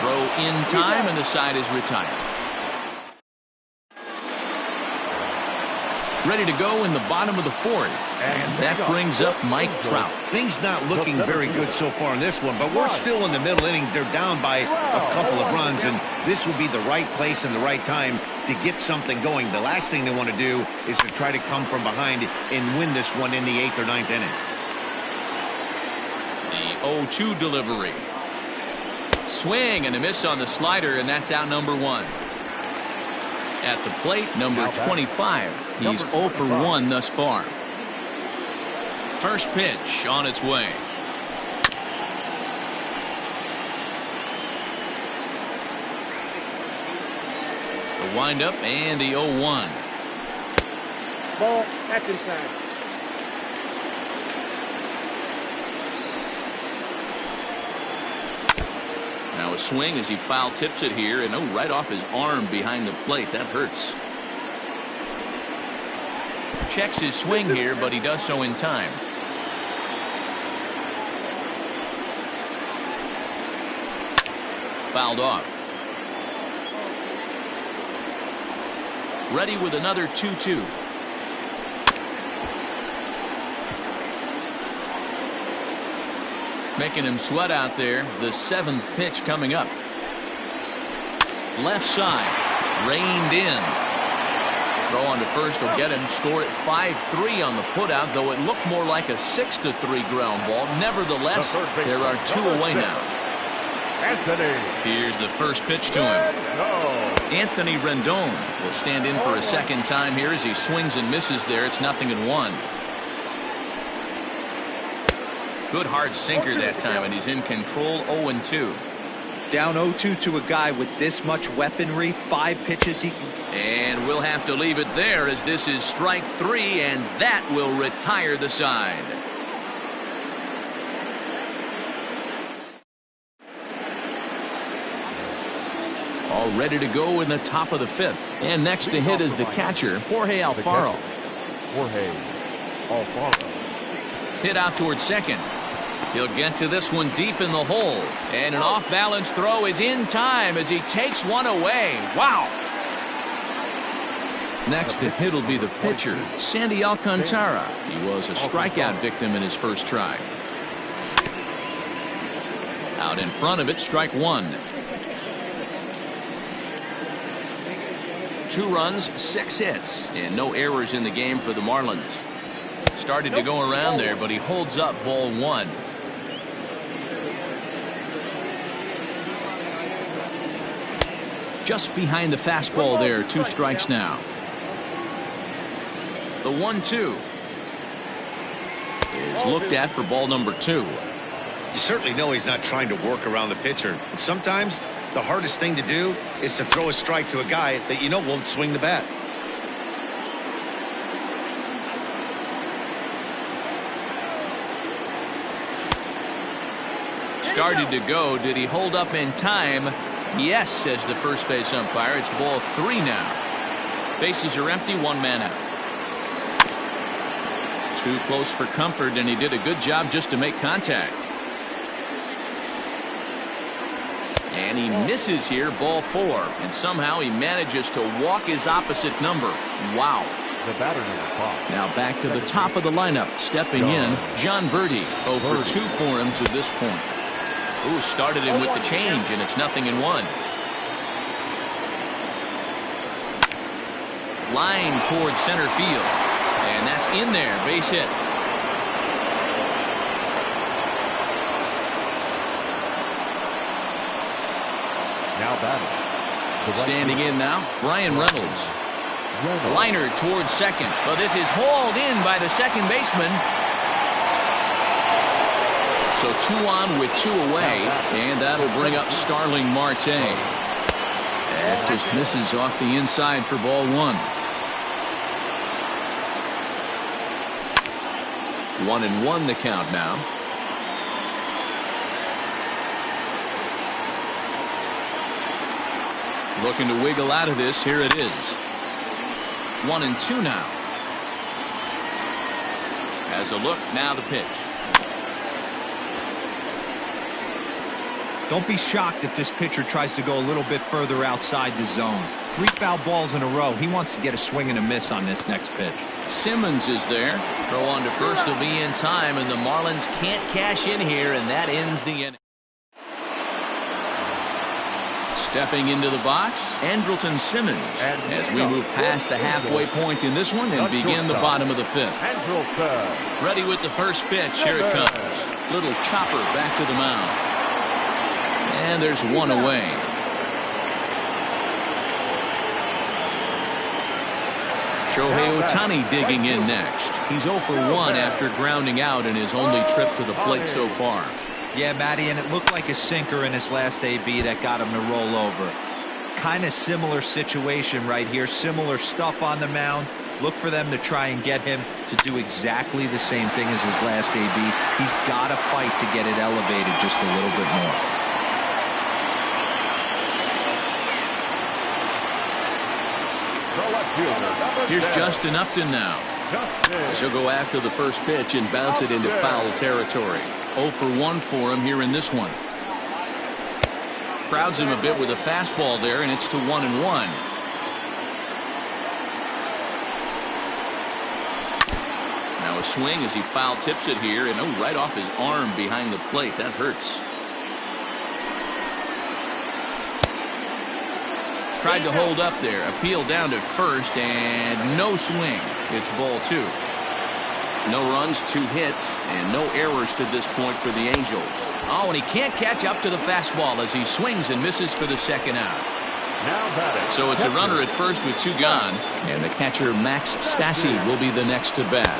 A: Throw in time, and the side is retired. Ready to go in the bottom of the 4th. And that brings up Mike Trout.
B: Things not looking very good so far in this one, but we're still in the middle innings. They're down by a couple of runs, and this would be the right place and the right time to get something going. The last thing they want to do is to try to come from behind and win this one in the 8th or 9th inning.
A: The 0-2 delivery. Swing and a miss on the slider, and that's out number 1. At the plate, number 25. He's 0 for 1 thus far. First pitch on its way. The windup and the 0-1.
E: Ball, that's inside.
A: Now a swing as he foul tips it here, and right off his arm behind the plate. That hurts. Checks his swing here, but he does so in time. Fouled off. Ready with another 2-2. Making him sweat out there. The 7th pitch coming up. Left side. Reined in. Throw on to first will get him. Score at 5-3 on the putout, though it looked more like a 6-3 ground ball. Nevertheless, there are 2 away now. Here's the first pitch to him. Anthony Rendon will stand in for a second time here as he swings and misses there. It's 0-1. Good hard sinker that time, and he's in control. 0-2.
D: Down 0-2 to a guy with this much weaponry. 5 pitches he can.
A: And we'll have to leave it there as this is strike 3, and that will retire the side. now ready to go in the top of the 5th. And next to hit is the catcher, Jorge Alfaro.
C: Jorge Alfaro.
A: Hit out towards second. He'll get to this one deep in the hole. And an off-balance throw is in time as he takes one away. Wow. Next to hit will be the pitcher, Sandy Alcantara. He was a strikeout victim in his first try. Out in front of it, strike one. 2 runs, 6 hits, and no errors in the game for the Marlins. Started to go around there, but he holds up ball 1. Just behind the fastball there, 2 strikes now. The 1-2 is looked at for ball number 2.
B: You certainly know he's not trying to work around the pitcher. But sometimes the hardest thing to do is to throw a strike to a guy that you know won't swing the bat.
A: Started to go. Did he hold up in time? Yes, says the first base umpire. It's ball 3 now. Bases are empty, 1 man out. Too close for comfort, and he did a good job just to make contact. And he misses here, ball 4, and somehow he manages to walk his opposite number. Wow.
C: The batter number 5.
A: Now back to the top of the lineup, stepping in, John Birdie. 0 for 2 for him to this point. Ooh, started him with the change, and it's 0-1. Line towards center field, and that's in there, base hit.
C: Now batting.
A: Standing in now, Brian Reynolds. Liner towards second, but this is hauled in by the second baseman. So 2 on with 2 away, and that'll bring up Starling Marte. That just misses off the inside for ball 1. 1-1 the count now. Looking to wiggle out of this. Here it is. 1-2 now. As a look, now the pitch.
D: Don't be shocked if this pitcher tries to go a little bit further outside the zone. 3 foul balls in a row. He wants to get a swing and a miss on this next pitch.
A: Simmons is there. Throw on to first will be in time, and the Marlins can't cash in here, and that ends the inning. Stepping into the box, Andrelton Simmons, as we move past the halfway point in this one and begin the bottom of the 5th. Ready with the first pitch. Here it comes. Little chopper back to the mound. And there's 1 away. Shohei Ohtani digging in next. He's 0 for 1 after grounding out in his only trip to the plate so far.
D: Yeah, Matty, and it looked like a sinker in his last AB that got him to roll over. Kind of similar situation right here. Similar stuff on the mound. Look for them to try and get him to do exactly the same thing as his last AB. He's got to fight to get it elevated just a little bit more.
A: Here's Justin Upton now. He'll go after the first pitch and bounce it into foul territory. 0 for 1 for him here in this one. Crowds him a bit with a fastball there, and it's to 1-1. Now a swing as he foul tips it here, and right off his arm behind the plate. That hurts. Tried to hold up there, appeal down to first, and no swing. It's ball 2. No runs, 2 hits, and no errors to this point for the Angels. Oh, and he can't catch up to the fastball as he swings and misses for the second out. So it's a runner at first with 2 gone, and the catcher Max Stassi will be the next to bat.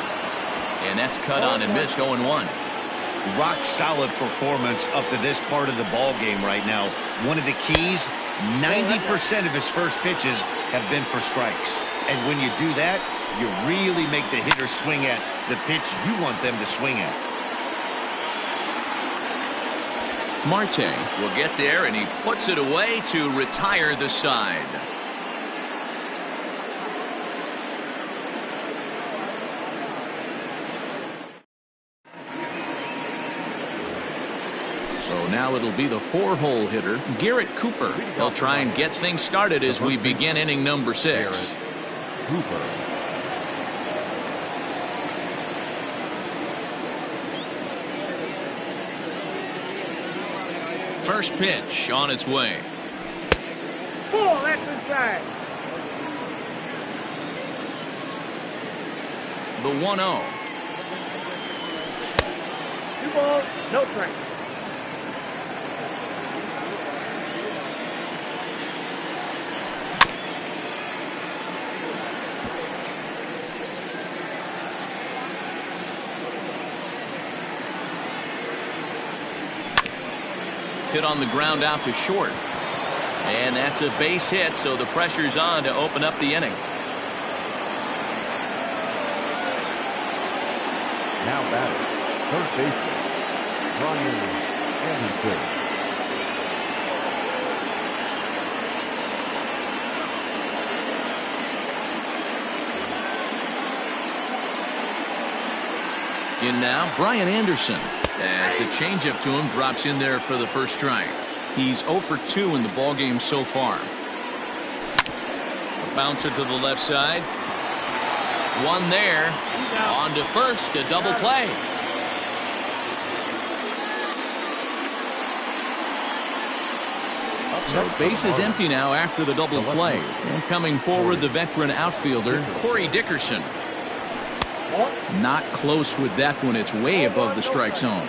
A: And that's cut on and missed, 0-1.
B: Rock solid performance up to this part of the ball game right now. One of the keys, 90% of his first pitches have been for strikes. And when you do that, you really make the hitter swing at the pitch you want them to swing at.
A: Marte will get there, and he puts it away to retire the side. So now it'll be the 4-hole hitter, Garrett Cooper. He'll try and get things started as we begin inning number 6.
C: Cooper.
A: First pitch on its way.
E: Pull, that's inside.
A: The 1-0.
E: 2 balls, no strike.
A: Hit on the ground out to short. And that's a base hit, so the pressure's on to open up the inning.
C: Now batting, third baseman, Brian Anderson.
A: In now, Brian Anderson. As the changeup to him drops in there for the first strike. He's 0 for 2 in the ballgame so far. A bouncer to the left side. One there. On to first, a double play. So base is empty now after the double play. And coming forward, the veteran outfielder, Corey Dickerson. Not close with that one. It's way above the strike zone.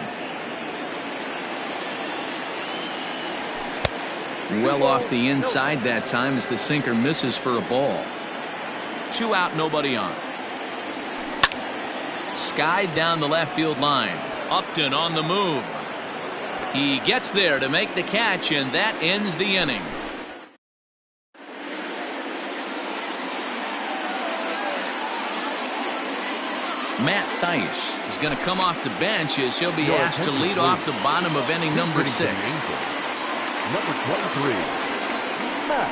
A: Well off the inside that time as the sinker misses for a ball. 2 out, nobody on. Skied down the left field line. Upton on the move. He gets there to make the catch, and that ends the inning. Matt Theis is going to come off the bench as he'll be asked to lead off the bottom of inning number 6.
C: Number 23, Matt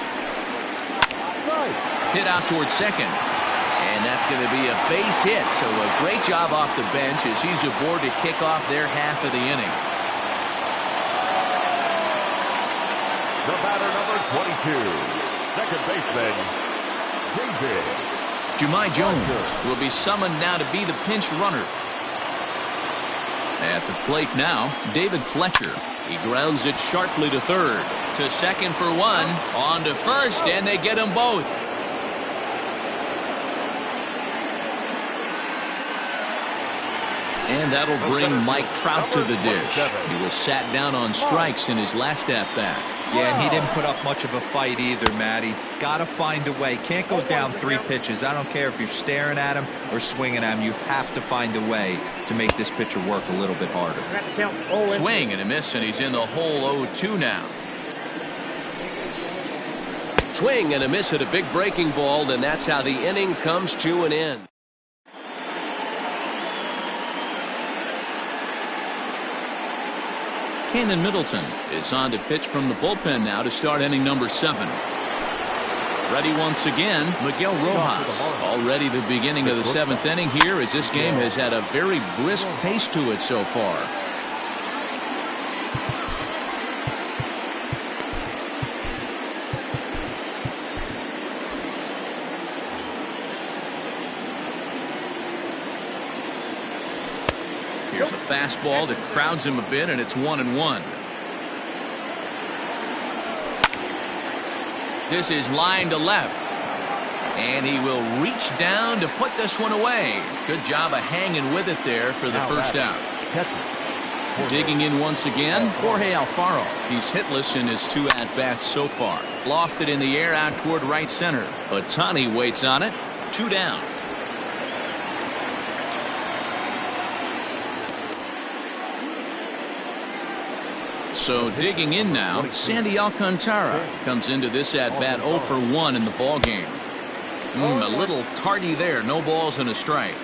C: Theis.
A: Hit out towards second. And that's going to be a base hit. So a great job off the bench as he's aboard to kick off their half of the inning.
C: The batter, number 22, second baseman, David.
A: Jahmai Jones will be summoned now to be the pinch runner. At the plate now, David Fletcher. He grounds it sharply to third. To second for one. On to first, and they get them both. And that'll bring Mike Trout to the dish. He was sat down on strikes in his last at-bat.
D: Yeah, and he didn't put up much of a fight either, Matty. Got to find a way. Can't go down 3 pitches. I don't care if you're staring at him or swinging at him. You have to find a way to make this pitcher work a little bit harder.
A: Swing and a miss, and he's in the hole 0-2 now. Swing and a miss at a big breaking ball, and that's how the inning comes to an end. Cannon Middleton is on to pitch from the bullpen now to start inning number 7. Ready once again, Miguel Rojas. Already the beginning of the 7th inning here as this game has had a very brisk pace to it so far. Here's a fastball that crowds him a bit, and it's 1-1. This is line to left. And he will reach down to put this one away. Good job of hanging with it there for the first out. Digging in once again, Jorge Alfaro. He's hitless in his 2 at-bats so far. Lofted in the air out toward right center. Ohtani waits on it. 2 down. So digging in now, Sandy Alcantara comes into this at-bat 0 for 1 in the ballgame. A little tardy there, no balls and a strike.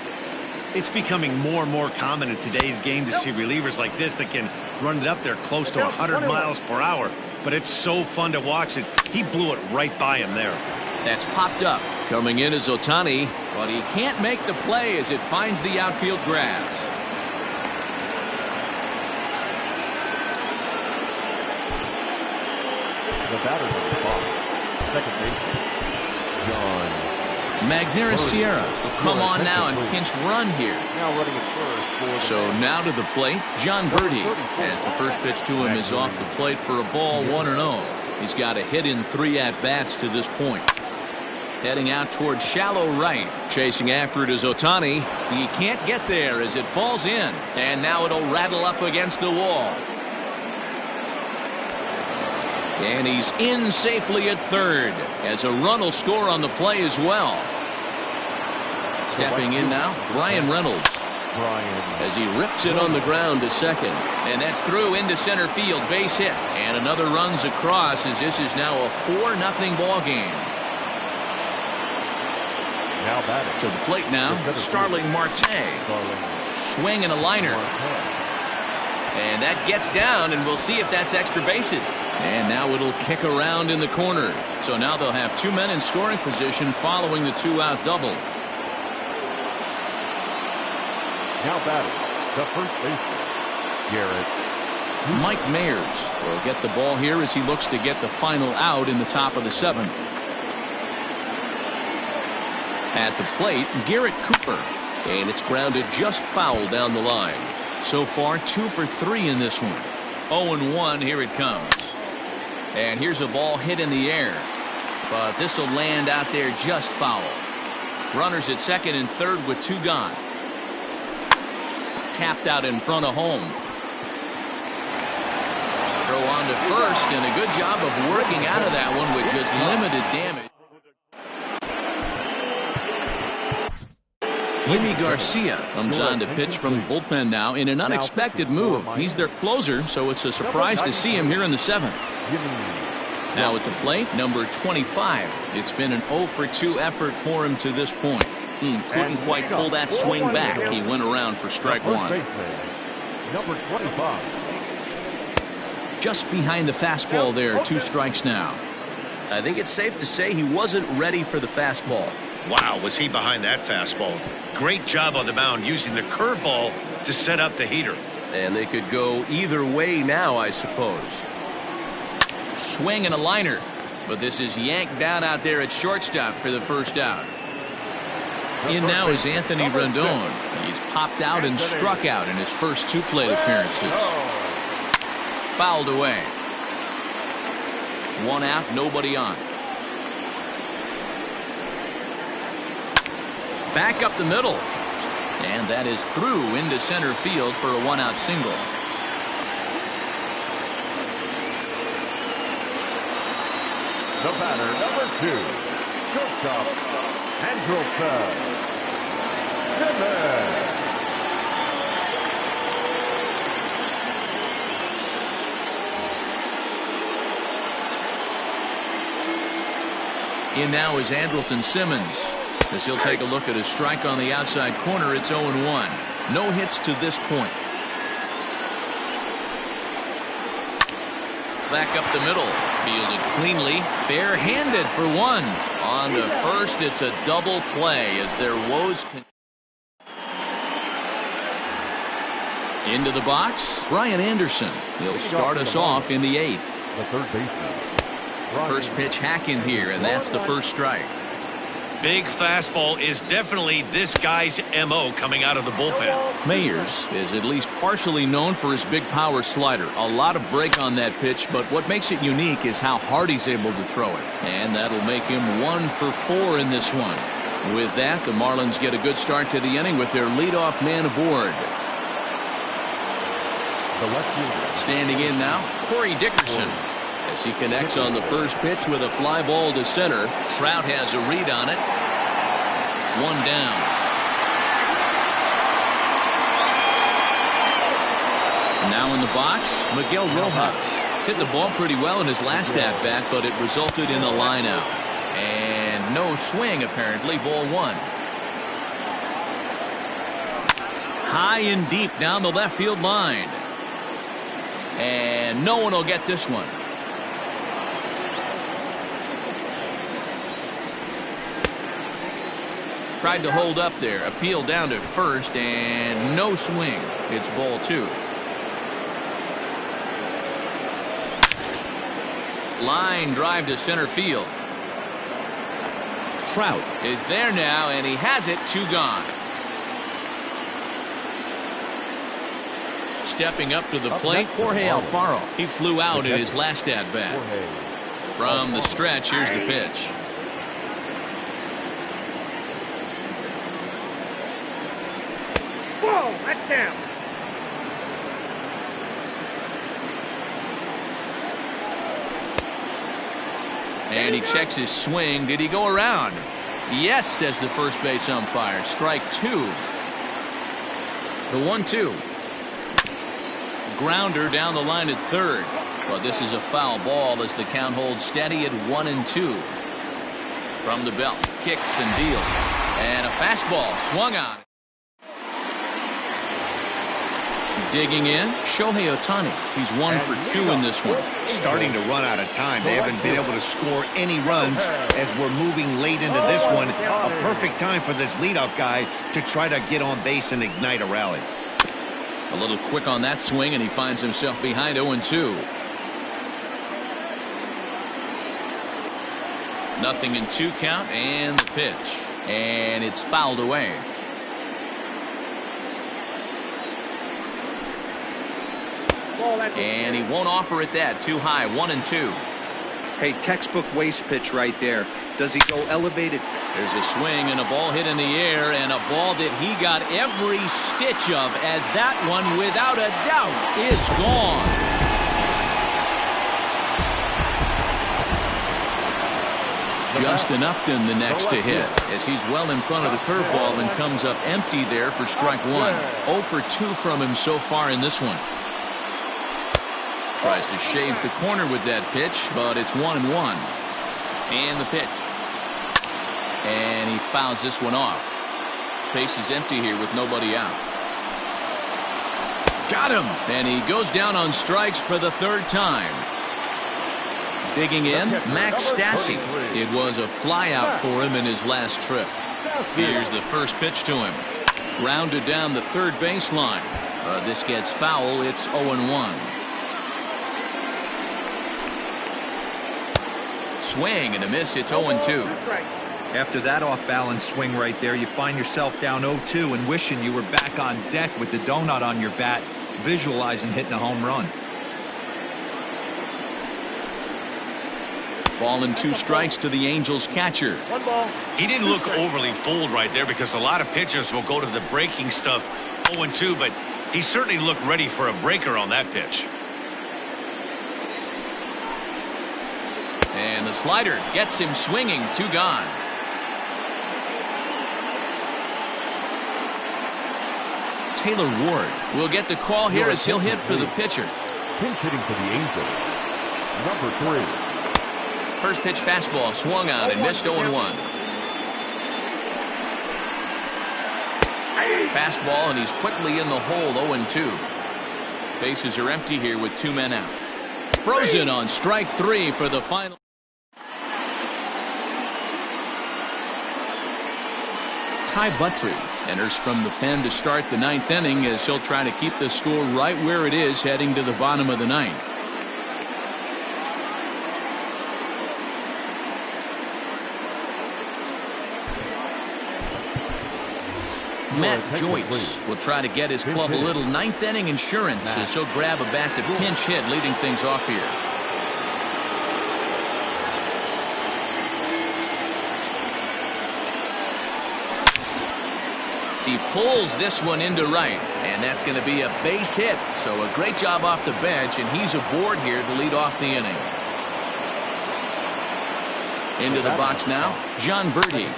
B: It's becoming more and more common in today's game to see relievers like this that can run it up there close to 100 miles per hour. But it's so fun to watch it. He blew it right by him there.
A: That's popped up. Coming in is Ohtani, but he can't make the play as it finds the outfield grass.
C: The batter on the box, second baseman, John
A: Magneuris Sierra will come on now and pinch run here.
C: now running at first.
A: So now to the plate, John Birdie, as the first pitch to him is off the plate for a ball, 1-0. He's got a hit in 3 at-bats to this point. Heading out towards shallow right. Chasing after it is Ohtani. He can't get there as it falls in. And now it'll rattle up against the wall. And he's in safely at third, as a run will score on the play as well. Stepping in now, Brian Reynolds, as he rips it on the ground to second. And that's through into center field, base hit. And another runs across, as this is now a 4-0 ball game.
C: Now batting.
A: To the plate now, Starling Marte. Swing and a liner. And that gets down, and we'll see if that's extra bases. And now it'll kick around in the corner. So now they'll have 2 men in scoring position following the 2-out double.
C: Now batting, the first baseman, Garrett.
A: Mike Mayers will get the ball here as he looks to get the final out in the top of the 7th. At the plate, Garrett Cooper. And it's grounded just foul down the line. So far, 2 for 3 in this one. 0-1, here it comes. And here's a ball hit in the air. But this will land out there just foul. Runners at second and third with 2 gone. Tapped out in front of home. Throw on to first, and a good job of working out of that one with just limited damage. Yimi Garcia comes on to pitch from the bullpen now in an unexpected move. He's their closer, so it's a surprise to see him here in the 7th. Now at the plate, number 25. It's been an 0 for 2 effort for him to this point. Couldn't quite pull that swing back. He went around for strike 1.
C: Number 25.
A: Just behind the fastball there, 2 strikes now. I think it's safe to say he wasn't ready for the fastball.
B: Wow, was he behind that fastball. Great job on the mound using the curveball to set up the heater.
A: And they could go either way now, I suppose. Swing and a liner. But this is yanked down out there at shortstop for the first out. In now is Anthony Rendon. He's popped out and struck out in his first 2 plate appearances. Fouled away. 1 out, nobody on. Back up the middle. And that is through into center field for a 1-out single.
C: The batter, number 2, shortstop, Andrelton Simmons.
A: In now is Andrelton Simmons. As he'll take a look at his strike on the outside corner, it's 0-1. No hits to this point. Back up the middle. Fielded cleanly. Barehanded for 1. On to first, it's a double play as their woes can. Into the box, Brian Anderson. He'll start us off in the 8th.
C: The third baseman.
A: First pitch hack in here, and that's the first strike.
B: Big fastball is definitely this guy's MO coming out of the bullpen.
A: Mayers is at least partially known for his big power slider. A lot of break on that pitch, but what makes it unique is how hard he's able to throw it. And that'll make him 1 for 4 in this one. With that, the Marlins get a good start to the inning with their leadoff man aboard. Standing in now, Corey Dickerson. As he connects on the first pitch with a fly ball to center. Trout has a read on it. 1 down. Now in the box, Miguel Rojas. Hit the ball pretty well in his last at-bat, but it resulted in a line-out. And no swing, apparently, ball 1. high and deep down the left field line. And no one will get this one. Tried to hold up there. Appeal down to first and no swing. It's ball 2. Line drive to center field. Trout is there now, and he has it. 2 gone. Stepping up to the plate, Jorge Alfaro. He flew out in his last at-bat. From the stretch, here's the pitch.
E: Whoa, that's down.
A: And he checks his swing. Did he go around? Yes, says the first base umpire. Strike 2. The 1-2. Grounder down the line at third. But this is a foul ball as the count holds steady at 1-2. From the belt, kicks and deals. And a fastball swung on. Digging in, Shohei Ohtani. He's 1 for 2 in this one.
B: Starting to run out of time. They haven't been able to score any runs as we're moving late into this one. A perfect time for this leadoff guy to try to get on base and ignite a rally.
A: A little quick on that swing, and he finds himself behind 0-2. Nothing in 2 count, and the pitch. And it's fouled away. And he won't offer it that. Too high. 1-2.
D: Hey, textbook waste pitch right there. Does he go elevated?
A: There's a swing and a ball hit in the air, and a ball that he got every stitch of, as that one, without a doubt, is gone. Just an Upton the next to hit, as he's well in front of the curveball and comes up empty there for strike 1. 0 for 2 from him so far in this one. Tries to shave the corner with that pitch, but it's 1-1. And the pitch. And he fouls this one off. Base is empty here with nobody out. Got him! And he goes down on strikes for the 3rd time. Digging in, Max Stassi. It was a flyout for him in his last trip. Here's the first pitch to him. Grounded down the third baseline. This gets foul. It's 0-1. Swing and a miss. It's 0-2.
D: After that off-balance swing right there, you find yourself down 0-2 and wishing you were back on deck with the donut on your bat, visualizing hitting a home run.
A: Ball and 2 strikes to the Angels catcher.
E: 1 ball.
B: He didn't look overly fooled right there, because a lot of pitchers will go to the breaking stuff 0-2, but he certainly looked ready for a breaker on that pitch.
A: And the slider gets him swinging. 2 gone. Taylor Ward will get the call here as he'll hit for the pitcher.
C: Pinch hitting for the Angels, number 3.
A: First pitch fastball swung on and missed. 0-1. Fastball, and he's quickly in the hole. 0-2. Bases are empty here with 2 men out. Frozen on strike 3 for the final. Ty Buttrey enters from the pen to start the 9th inning, as he'll try to keep the score right where it is heading to the bottom of the 9th. Matt Joyce will try to get his club a little 9th inning insurance, as he'll grab a bat to pinch hit, leading things off here. He pulls this one into right, and that's going to be a base hit. So a great job off the bench, and he's aboard here to lead off the inning. Into the box now, John Birdie.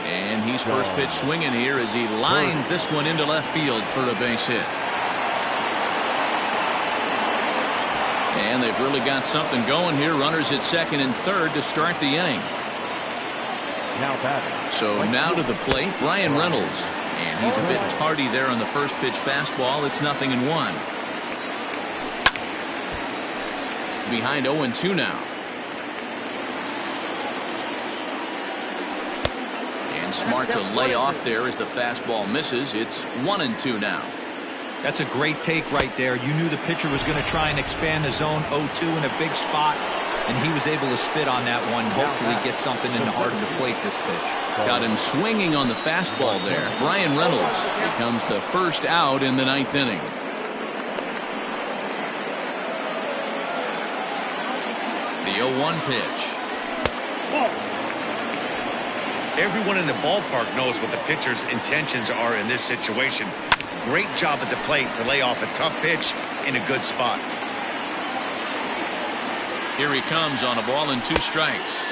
A: And he's first pitch swinging here as he lines this one into left field for a base hit. And they've really got something going here. Runners at second and third to start the inning.
C: Now batting.
A: So now to the plate, Brian Reynolds. And he's a bit tardy there on the first pitch fastball. It's 0-1. Behind 0-2 now. And smart to lay off there as the fastball misses. It's 1-2 now.
D: That's a great take right there. You knew the pitcher was going to try and expand the zone 0-2 in a big spot, and he was able to spit on that one. Hopefully get something in the heart of the plate this pitch.
A: Got him swinging on the fastball there. Brian Reynolds becomes the first out in the 9th inning. The 0-1 pitch.
B: Everyone in the ballpark knows what the pitcher's intentions are in this situation. Great job at the plate to lay off a tough pitch in a good spot.
A: Here he comes on a ball and 2 strikes.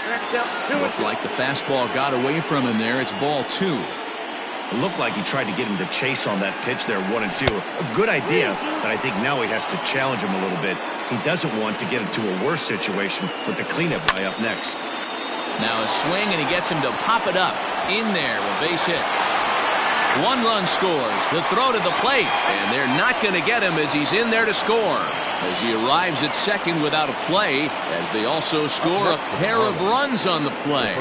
A: Looked like the fastball got away from him there. It's ball 2.
B: It looked like he tried to get him to chase on that pitch there, 1-2. A good idea, but I think now he has to challenge him a little bit. He doesn't want to get him to a worse situation with the cleanup guy up next.
A: Now a swing, and he gets him to pop it up. In there, a base hit. 1 run scores. The throw to the plate, and they're not going to get him as he's in there to score. As he arrives at second without a play, as they also score a pair of runs on the play.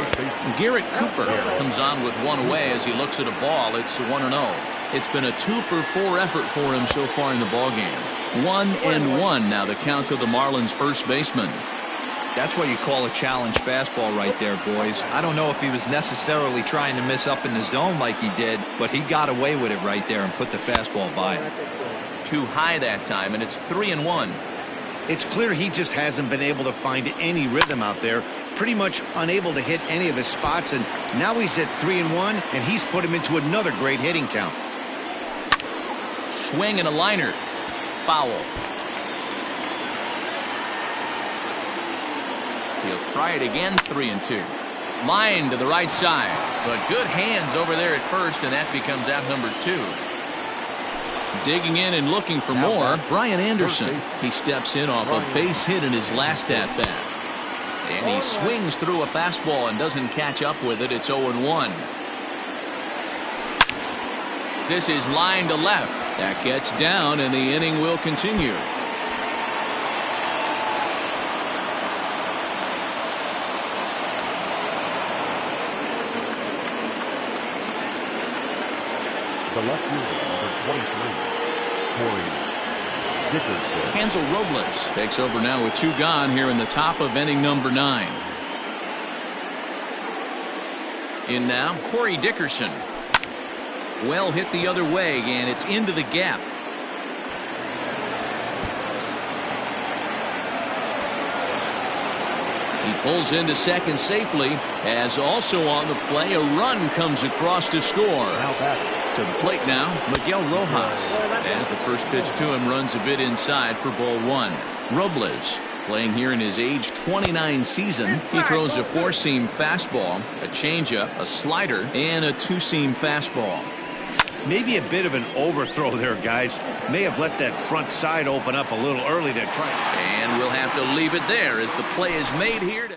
A: Garrett Cooper comes on with 1 away as he looks at a ball. It's 1-0. It's been a 2-for-4 effort for him so far in the ballgame. 1-1 now the count to the Marlins first baseman.
D: That's what you call a challenge fastball right there, boys. I don't know if he was necessarily trying to miss up in the zone like he did, but he got away with it right there and put the fastball by him.
A: Too high that time, and it's 3-1.
B: It's clear he just hasn't been able to find any rhythm out there. Pretty much unable to hit any of his spots, and now he's at 3-1, and he's put him into another great hitting count.
A: Swing and a liner. Foul. He'll try it again. 3-2. Line to the right side, but good hands over there at first, and that becomes out number 2. Digging in and looking for more, Brian Anderson. He steps in off a base hit in his last at-bat. And he swings through a fastball and doesn't catch up with it. It's 0-1. This is line to left. That gets down, and the inning will continue.
C: The left fielder, number 23, Corey Dickerson.
A: Hansel Robles takes over now with 2 gone here in the top of inning number 9. In now, Corey Dickerson. Well hit the other way, and it's into the gap. He pulls into second safely, as also on the play a run comes across to score. To the plate now, Miguel Rojas, as the first pitch to him runs a bit inside for ball 1. Robles playing here in his age 29 season. He throws a 4-seam fastball, a changeup, a slider, and a 2-seam fastball.
B: Maybe a bit of an overthrow there, guys. May have let that front side open up a little early to try.
A: And we'll have to leave it there as the play is made here.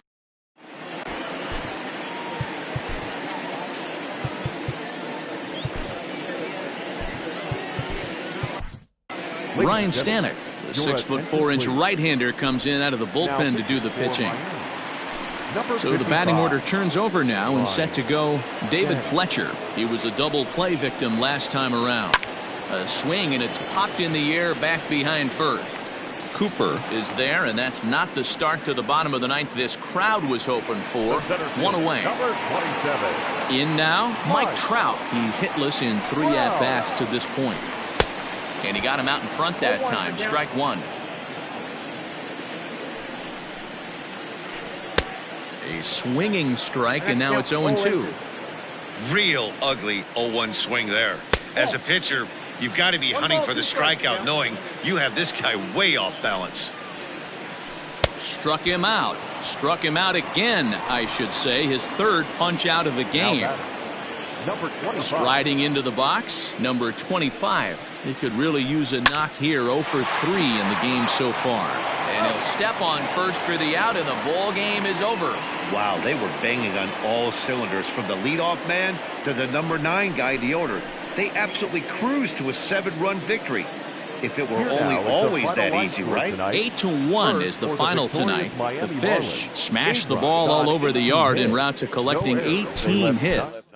A: Ryan Stanek, the 6'4" right-hander, comes in out of the bullpen to do the pitching. So the batting order turns over now, and set to go David Fletcher. He was a double play victim last time around. A swing, and it's popped in the air back behind first. Cooper is there, and that's not the start to the bottom of the 9th this crowd was hoping for. 1 away. In now, Mike Trout. He's hitless in 3 at-bats to this point. And he got him out in front that time. Strike 1. A swinging strike, and now it's 0-2.
B: Real ugly 0-1 swing there. As a pitcher, you've got to be hunting for the strikeout, knowing you have this guy way off balance.
A: Struck him out. Struck him out again, I should say. His 3rd punch out of the game. Striding into the box, number 25. He could really use a knock here. 0 for 3 in the game so far. And he'll step on first for the out, and the ball game is over.
B: Wow, they were banging on all cylinders, from the leadoff man to the number 9 guy in the order. they absolutely cruised to a 7-run victory. If it were
C: Here
B: only
C: now is the
B: always
C: final
B: that
C: line
B: easy,
C: score
B: right?
C: tonight.
A: 8-1 is the
C: First, for
A: final
C: victorious
A: tonight.
C: Miami
A: The Fish
C: Marlins,
A: smashed the
C: Dave
A: ball
C: Brown
A: all over the
C: got
A: yard
C: 18
A: en route to
C: hits.
A: collecting
C: No errors. They
A: 18
C: left
A: hits.